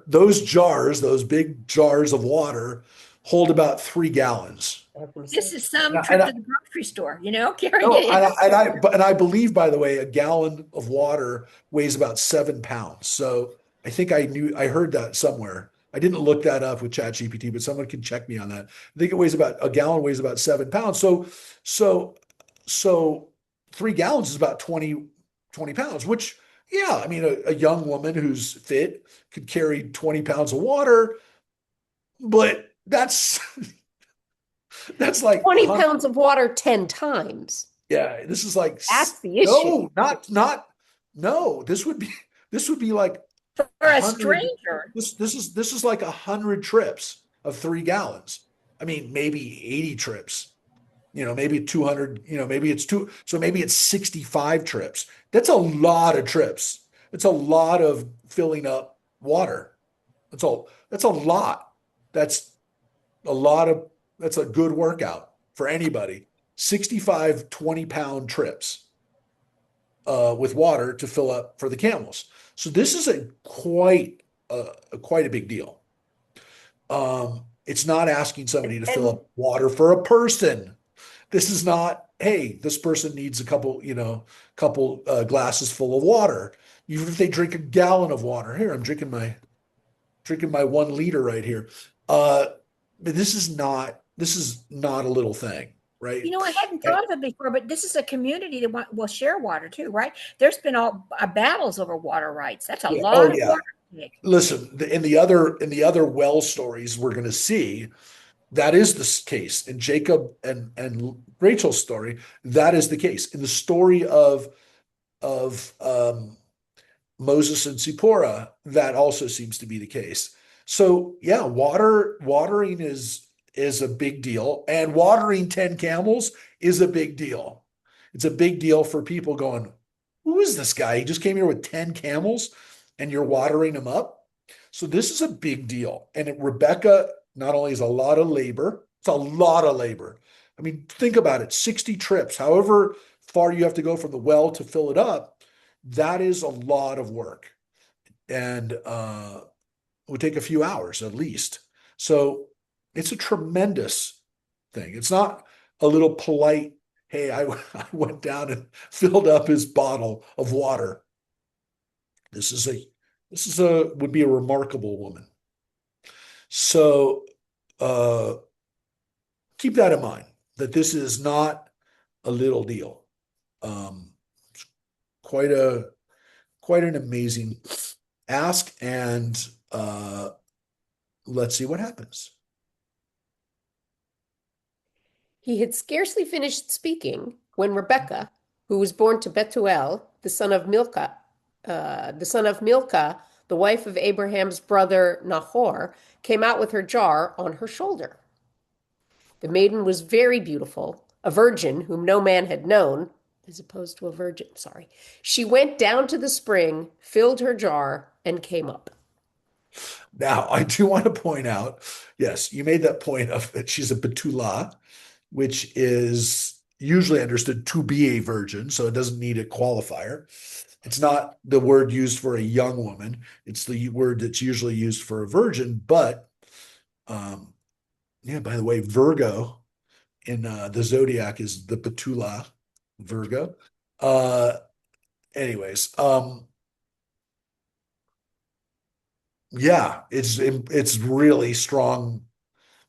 those big jars of water hold about 3 gallons. This is And some I, and trip I, to the grocery store, carrying no, it in. and I believe, by the way, a gallon of water weighs about 7 pounds. So I think I heard that somewhere. I didn't look that up with ChatGPT, but someone can check me on that. I think a gallon weighs about 7 pounds. So 3 gallons is about 20 pounds, which, yeah, I mean, a young woman who's fit could carry 20 pounds of water, but that's like 20 pounds of water 10 times. yeah, this is like That's the issue. no, no. This would be like For a a hundred. stranger. This is like 100 trips of 3 gallons. I mean, maybe 80 trips. Maybe 200. Maybe it's two. So maybe it's 65 trips. That's a lot of trips. It's a lot of filling up water. That's all. That's a lot. That's a lot of. That's a good workout for anybody. 65 20-pound trips with water to fill up for the camels. So this is quite a big deal. It's not asking somebody to fill up water for a person. This is not, hey, this person needs a couple glasses full of water. Even if they drink a gallon of water. Here, I'm drinking my 1 liter right here. But this is not a little thing, right? I hadn't thought of it before, but this is a community that will share water too, right? There's been all battles over water rights. That's a lot of water. Listen, in the other well stories we're going to see, that is the case. In Jacob and Rachel's story, that is the case. In the story of Moses and Zipporah, that also seems to be the case. So yeah, watering is a big deal, and watering 10 camels is a big deal. It's a big deal for people going, who is this guy? He just came here with 10 camels and you're watering them up. So this is a big deal. And Rebecca not only is a lot of labor, it's a lot of labor. I mean, think about it, 60 trips, however far you have to go from the well to fill it up, that is a lot of work. And it would take a few hours at least. So it's a tremendous thing. It's not a little polite, hey, I went down and filled up his bottle of water. This would be a remarkable woman. So keep that in mind, that this is not a little deal. Quite an amazing ask, and let's see what happens. He had scarcely finished speaking when Rebekah, who was born to Bethuel, the son of Milcah, the wife of Abraham's brother Nahor, came out with her jar on her shoulder. The maiden was very beautiful, a virgin whom no man had known, as opposed to a virgin, sorry. She went down to the spring, filled her jar, and came up. Now, I do want to point out, yes, you made that point of that she's a Betula, which is usually understood to be a virgin, so it doesn't need a qualifier. It's not the word used for a young woman. It's the word that's usually used for a virgin. But yeah, by the way, Virgo in the zodiac is the Betula, Virgo. Anyways, yeah, it's really strong.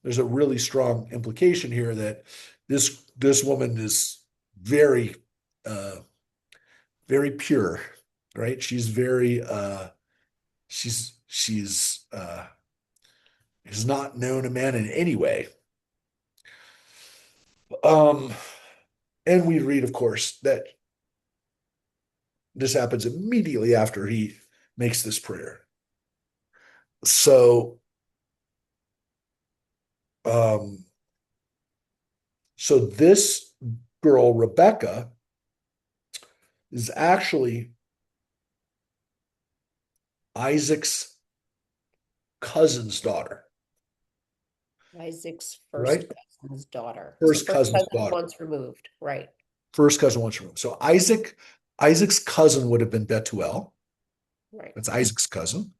There's a really strong implication here that this woman is very very pure, right? She's very she's has not known a man in any way. And we read, of course, that this happens immediately after he makes this prayer. So so this girl, Rebecca, is actually Isaac's cousin's daughter. Isaac's Right? first cousin's daughter. First So cousin's cousin daughter. once removed, right? First cousin once removed. So Isaac's cousin would have been Bethuel. Right. That's Isaac's cousin.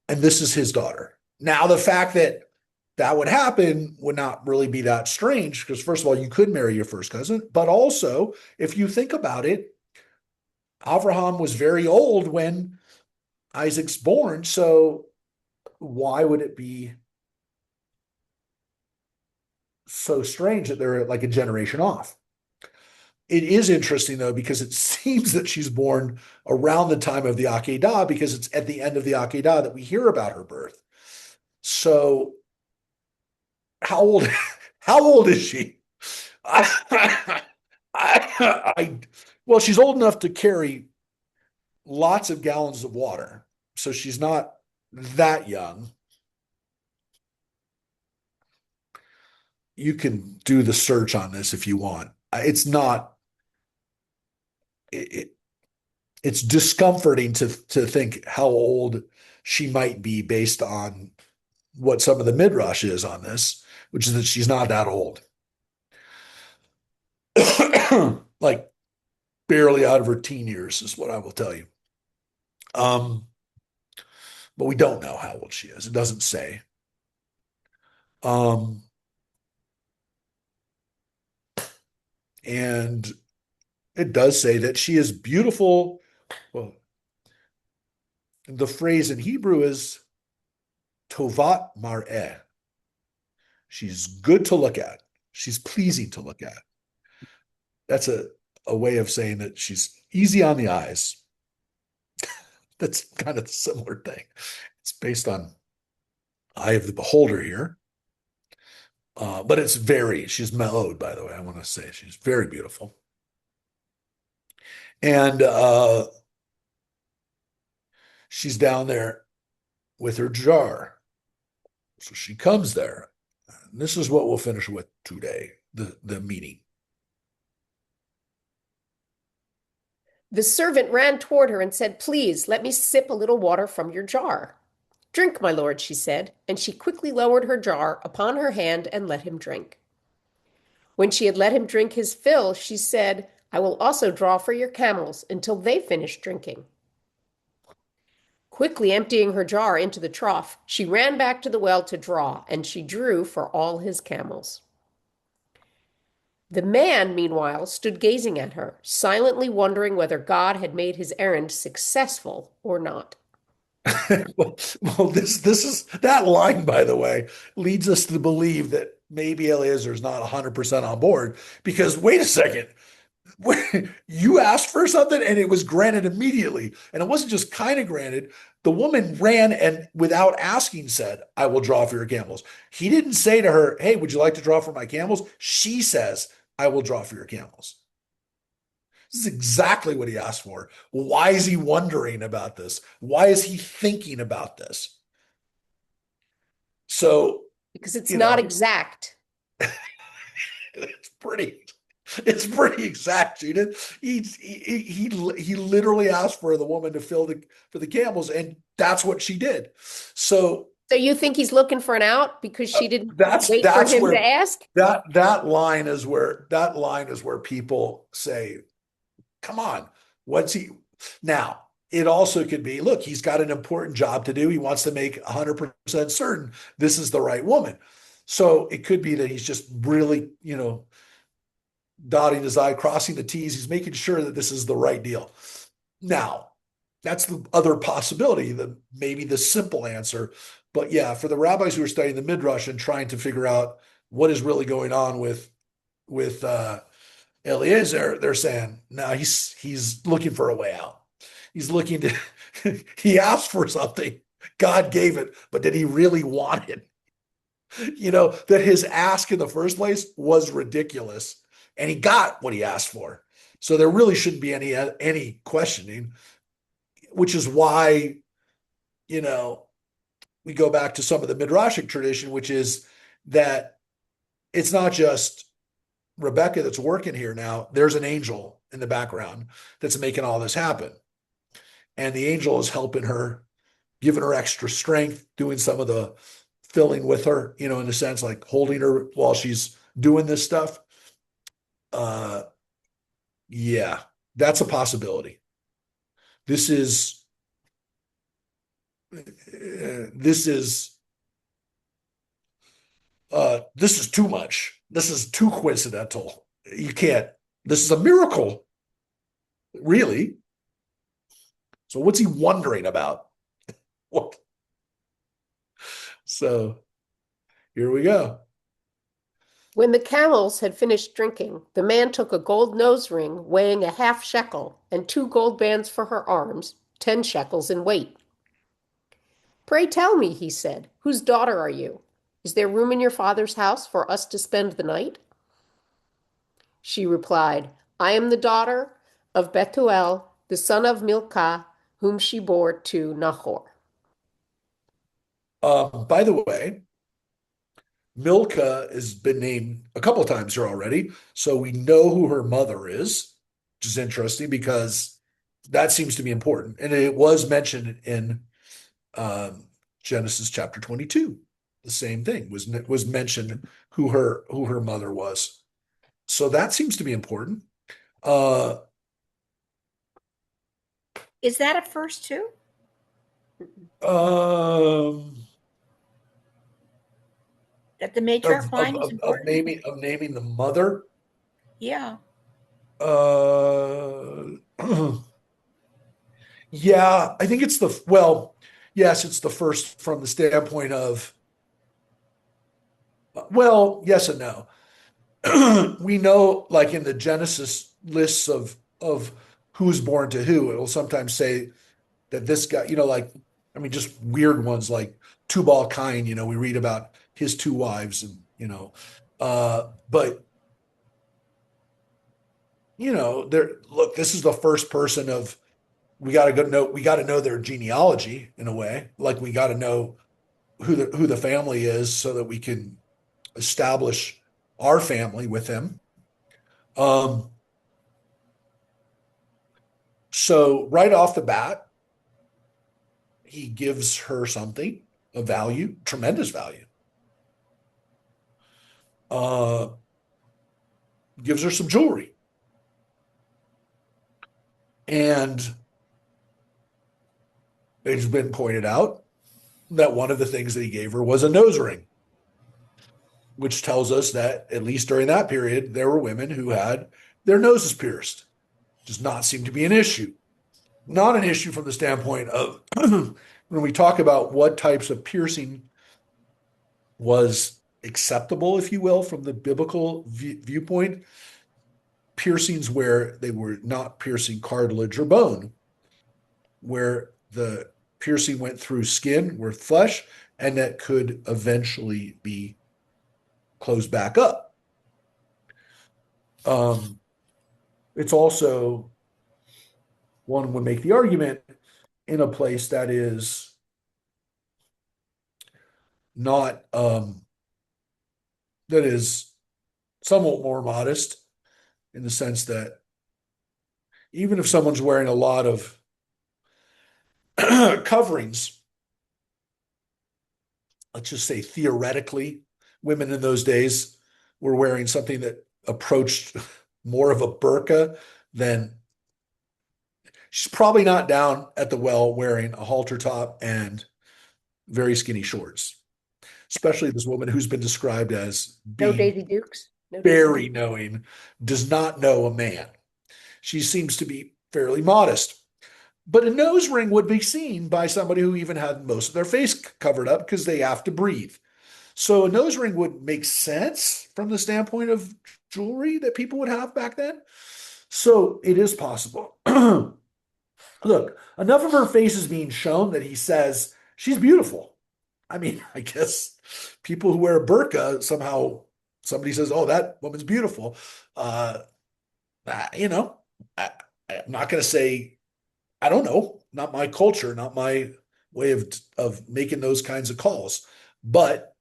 And this is his daughter. Now, the fact that that would happen would not really be that strange, because first of all, you could marry your first cousin, but also, if you think about it, Abraham was very old when Isaac's born, so why would it be so strange that they're like a generation off? It is interesting though, because it seems that she's born around the time of the Akedah, because it's at the end of the Akedah that we hear about her birth. So how old how old is she? Well, she's old enough to carry lots of gallons of water. So she's not that young. You can do the search on this if you want. It's not it, it's discomforting to think how old she might be based on what some of the midrash is on this, which is that she's not that old. Like barely out of her teen years is what I will tell you. Um, but we don't know how old she is. It doesn't say. Um, and it does say that she is beautiful. Well, the phrase in Hebrew is tovat mar'eh. She's good to look at. She's pleasing to look at. That's a way of saying that she's easy on the eyes. That's kind of a similar thing. It's based on eye of the beholder here. But she's mellowed, by the way. I want to say she's very beautiful. And she's down there with her jar. So she comes there. And this is what we'll finish with today, the meeting. The servant ran toward her and said, "Please, let me sip a little water from your jar." "Drink, my lord," she said, and she quickly lowered her jar upon her hand and let him drink. When she had let him drink his fill, she said, "I will also draw for your camels until they finish drinking." Quickly emptying her jar into the trough, she ran back to the well to draw, and she drew for all his camels. The man, meanwhile, stood gazing at her, silently wondering whether God had made his errand successful or not. Well, this is that line, by the way, leads us to believe that maybe Eliezer is not 100% on board, because wait a second, you asked for something and it was granted immediately, and it wasn't just kind of granted. The woman ran and without asking said, "I will draw for your camels." He didn't say to her, "Hey, would you like to draw for my camels?" She says, "I will draw for your camels." This is exactly what he asked for. Why is he wondering about this? Why is he thinking about this? So, Because it's not exact. it's pretty exact, Judith. He literally asked for the woman to fill for the camels, and that's what she did. So you think he's looking for an out because she didn't wait for that's him where to ask? that line is where people say, "Come on, what's he?" Now, it also could be, look, he's got an important job to do. He wants to make 100% certain this is the right woman. So it could be that he's just really, dotting his I, crossing the T's. He's making sure that this is the right deal. Now, that's the other possibility, maybe the simple answer. But yeah, for the rabbis who are studying the Midrash and trying to figure out what is really going on with Eliezer, they're saying, no, he's looking for a way out. He's looking to he asked for something, God gave it, but did he really want it? That his ask in the first place was ridiculous, and he got what he asked for. So there really shouldn't be any questioning, which is why, we go back to some of the Midrashic tradition, which is that it's not just Rebecca that's working here now. There's an angel in the background that's making all this happen. And the angel is helping her, giving her extra strength, doing some of the filling with her, in a sense, like holding her while she's doing this stuff. Yeah, that's a possibility. This is this is too much. This is too coincidental. You can't. This is a miracle, really. So what's he wondering about? What? So here we go. When the camels had finished drinking, the man took a gold nose ring weighing a half shekel and 2 gold bands for her arms, 10 shekels in weight. Pray tell me, he said, whose daughter are you? Is there room in your father's house for us to spend the night? She replied, I am the daughter of Bethuel, the son of Milcah, whom she bore to Nahor. By the way, Milka has been named a couple of times here already, so we know who her mother is, which is interesting because that seems to be important, and it was mentioned in Genesis chapter 22. The same thing was mentioned who her mother was, so that seems to be important. Uh, Is that a first too? um, That the matriarch line is of important? naming the mother. Yeah. Uh, yeah, I think it's well, yes, it's the first from the standpoint of, well, yes and no. We know, like in the Genesis lists of who's born to who, it will sometimes say that this guy, like, I mean, just weird ones like Tubal Cain, we read about his 2 wives and, but there, look, this is the first person of, we got to know their genealogy in a way. Like we got to know who the family is so that we can establish our family with them. Um, so right off the bat, he gives her something of value, tremendous value. Uh, Gives her some jewelry. And it's been pointed out that one of the things that he gave her was a nose ring, which tells us that at least during that period, there were women who had their noses pierced. Does not seem to be an issue. Not an issue from the standpoint of when we talk about what types of piercing was acceptable, if you will, from the biblical viewpoint, piercings where they were not piercing cartilage or bone, where the piercing went through skin or flesh, and that could eventually be closed back up. It's also, one would make the argument, in a place that is not that is somewhat more modest, in the sense that even if someone's wearing a lot of coverings, let's just say theoretically, women in those days were wearing something that approached more of a burqa, than she's probably not down at the well wearing a halter top and very skinny shorts, especially this woman who's been described as No being Daisy Dukes? No Daisy very Dukes? knowing, does not know a man. She seems to be fairly modest. But a nose ring would be seen by somebody who even had most of their face covered up because they have to breathe. So a nose ring would make sense from the standpoint of jewelry that people would have back then. So it is possible. Look, enough of her face is being shown that he says she's beautiful. I mean, I guess people who wear a burqa, somehow somebody says, "Oh, that woman's beautiful." Uh, you know, I'm not going to say, I don't know, not my culture, not my way of making those kinds of calls. But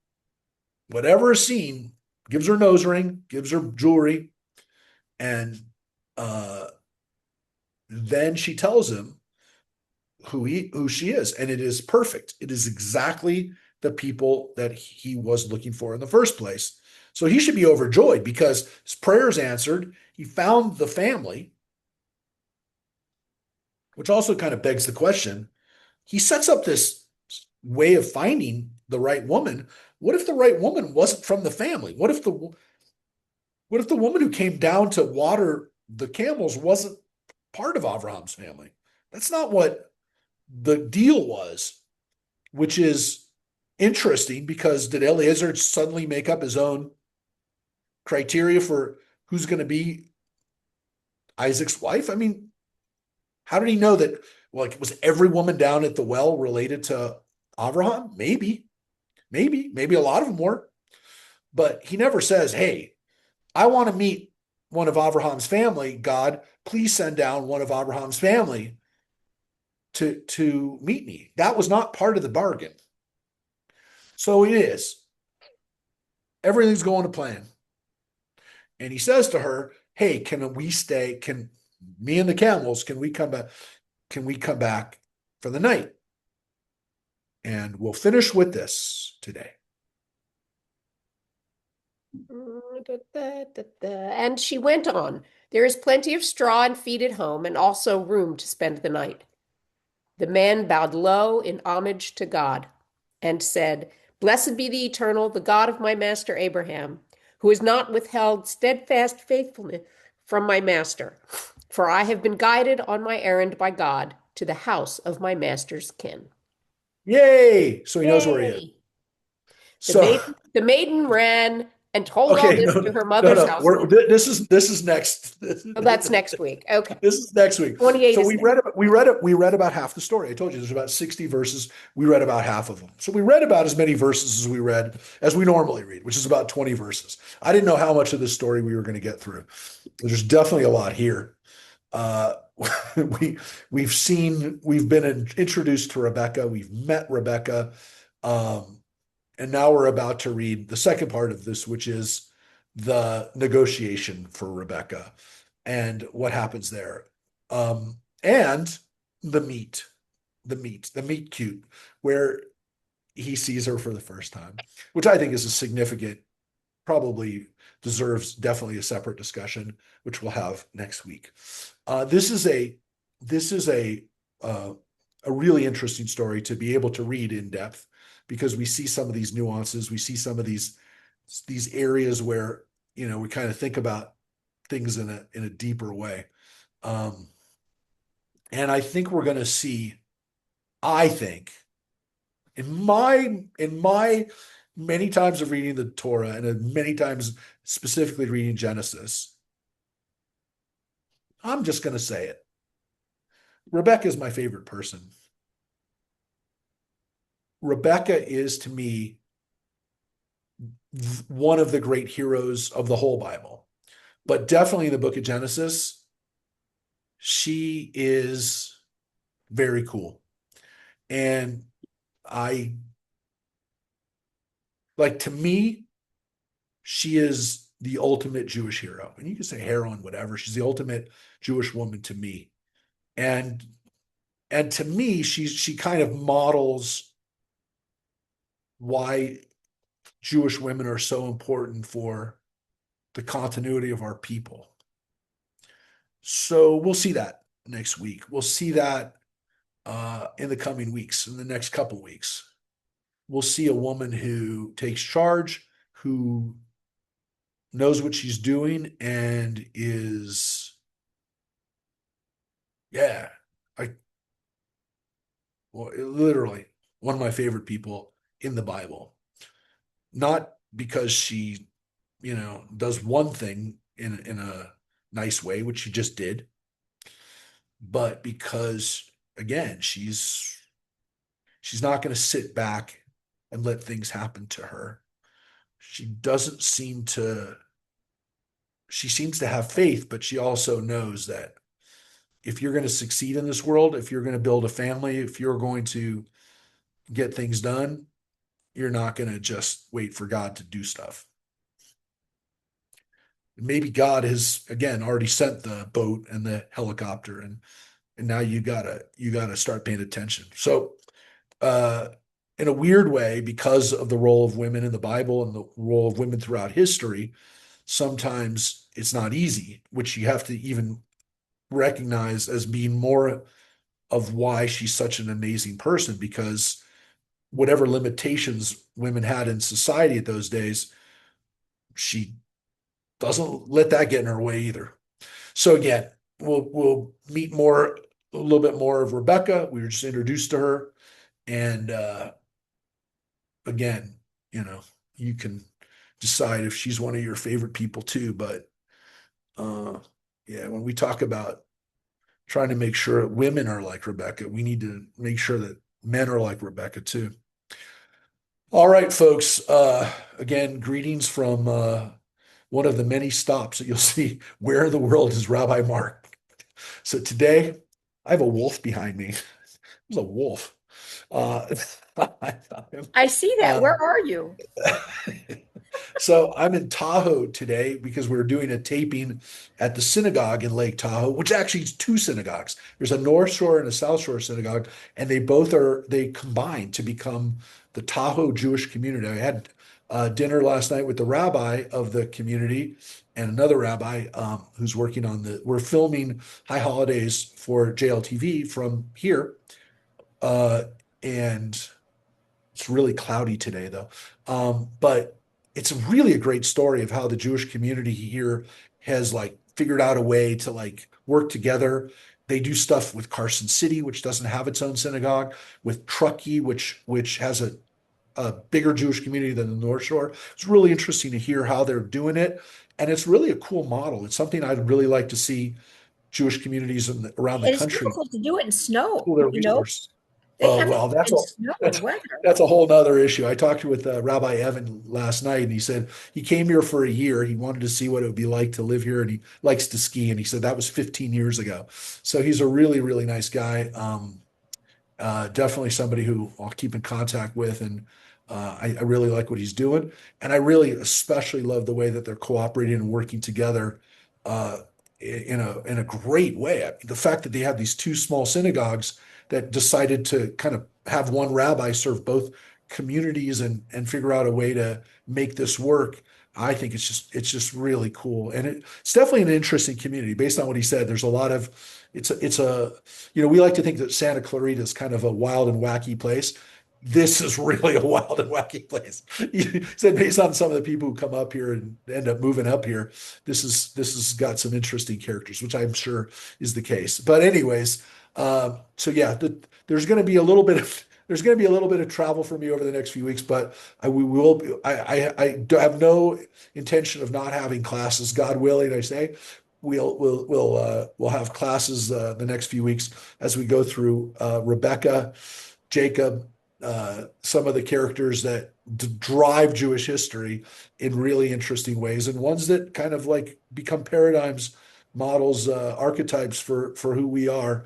whatever is seen, gives her a nose ring, gives her jewelry, and uh, then she tells him who she is, and it is perfect. It is exactly the people that he was looking for in the first place. So he should be overjoyed because his prayers answered. He found the family, which also kind of begs the question. He sets up this way of finding the right woman. What if the right woman wasn't from the family? What if the woman who came down to water the camels wasn't part of Abraham's family? That's not what the deal was, which is interesting because did Eliezer suddenly make up his own criteria for who's going to be Isaac's wife? I mean, how did he know that? Like, was every woman down at the well related to Abraham? Maybe a lot of them were, but he never says, "Hey, I want to meet one of Abraham's family. God, please send down one of Abraham's family to meet me." That was not part of the bargain. So it is. Everything's going to plan. And he says to her, "Hey, can we stay? Can me and the camels, can we come back? Can we come back for the night?" And we'll finish with this today. And she went on, "There is plenty of straw and feed at home, and also room to spend the night." The man bowed low in homage to God and said, "Blessed be the Eternal, the God of my master Abraham, who has not withheld steadfast faithfulness from my master. For I have been guided on my errand by God to the house of my master's kin." Yay! So he knows where he is. Yay! So The maiden ran and told all okay, this no, to her no, mother's no. household. This is next. Oh, that's next week. Okay. This is next week. 28 So is next. we read about half the story. I told you there's about 60 verses. We read about half of them. So we read about as many verses as we normally read, which is about 20 verses. I didn't know how much of this story we were going to get through. There's definitely a lot here. Uh, we've been introduced to Rebecca. We've met Rebecca. And now we're about to read the second part of this, which is the negotiation for Rebecca and what happens there. And the meet cute, where he sees her for the first time, which I think is a significant, probably deserves definitely a separate discussion, which we'll have next week. This is a really interesting story to be able to read in depth because we see some of these nuances, we see some of these areas where we kind of think about things in a deeper way. And I think we're going to see, I think, in my many times of reading the Torah and many times specifically reading Genesis, I'm just going to say it. Rebecca is my favorite person. Rebecca is to me one of the great heroes of the whole Bible, but definitely in the book of Genesis, she is very cool. And to me, she is the ultimate Jewish hero. And you can say heroine, whatever. She's the ultimate Jewish woman to me. And to me, she kind of models why Jewish women are so important for the continuity of our people. So we'll see that next week. We'll see that in the coming weeks, in the next couple weeks. We'll see a woman who takes charge, who knows what she's doing, and is, yeah, literally one of my favorite people in the Bible. Not because she, does one thing in a nice way, which she just did, but because again, she's not going to sit back and let things happen to her. She seems to have faith, but she also knows that if you're going to succeed in this world, if you're going to build a family, if you're going to get things done, you're not going to just wait for God to do stuff. Maybe God has again already sent the boat and the helicopter, and now you gotta start paying attention. So in a weird way, because of the role of women in the Bible and the role of women throughout history, sometimes it's not easy, which you have to even recognize as being more of why she's such an amazing person, because whatever limitations women had in society at those days, she doesn't let that get in her way either. So again, we'll meet a little bit more of Rebecca. We were just introduced to her, and again, you can decide if she's one of your favorite people too. But yeah, when we talk about trying to make sure women are like Rebecca, we need to make sure that men are like Rebecca too. All right, folks. Again, greetings from one of the many stops that you'll see. Where in the world is Rabbi Mark? So today, I have a wolf behind me. There's a wolf. Uh, I see that. Where are you? So I'm in Tahoe today because we're doing a taping at the synagogue in Lake Tahoe, which actually is two synagogues. There's a North Shore and a South Shore synagogue, and they combine to become the Tahoe Jewish community. I had dinner last night with the rabbi of the community and another rabbi who's working on we're filming High Holidays for JLTV from here. And it's really cloudy today, though. But it's really a great story of how the Jewish community here has like figured out a way to like work together. They do stuff with Carson City, which doesn't have its own synagogue, with Truckee, which has a bigger Jewish community than the North Shore. It's really interesting to hear how they're doing it, and it's really a cool model. It's something I'd really like to see Jewish communities around the And it's country difficult to do it in snow, pull their resources. They Oh have to well, do it in snow and weather. that's a whole nother issue. I talked with Rabbi Evan last night, and he said he came here for a year. He wanted to see what it would be like to live here, and he likes to ski. And he said that was 15 years ago. So he's a really, really nice guy. Definitely somebody who I'll keep in contact with, and I really like what he's doing. And I really especially love the way that they're cooperating and working together uh, in a great way. The fact that they have these two small synagogues that decided to kind of have one rabbi serve both communities and figure out a way to make this work. I think it's just really cool, and it's definitely an interesting community based on what he said. There's a lot of it's a we like to think that Santa Clarita is kind of a wild and wacky place. This is really a wild and wacky place. He said based on some of the people who come up here and end up moving up here, this has got some interesting characters, which I'm sure is the case. But anyways, so yeah, there's going to be a little bit of there's going to be a little bit of travel for me over the next few weeks, but we will. I have no intention of not having classes. God willing, I say we'll have classes the next few weeks as we go through Rebecca, Jacob, some of the characters that drive Jewish history in really interesting ways, and ones that kind of like become paradigms, models, archetypes for who we are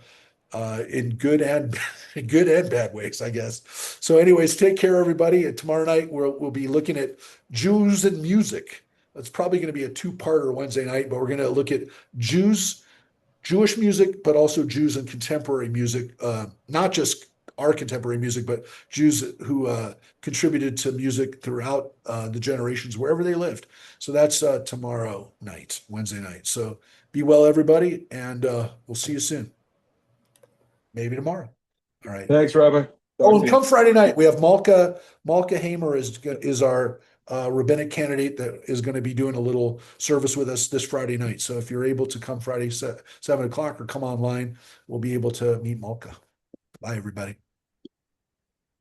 in good and bad ways, I guess. So, anyways, take care, everybody. And tomorrow night we'll be looking at Jews and music. It's probably going to be a two-parter Wednesday night, but we're going to look at Jewish music, but also Jews and contemporary music, not just our contemporary music, but Jews who contributed to music throughout the generations wherever they lived. So that's tomorrow night, Wednesday night. So be well, everybody, and we'll see you soon. Maybe tomorrow. All right. Thanks, Rabbi. Oh, and come Friday night, we have Malka Hamer is our rabbinic candidate that is going to be doing a little service with us this Friday night. So if you're able to come Friday 7 o'clock or come online, we'll be able to meet Malka. Bye, everybody.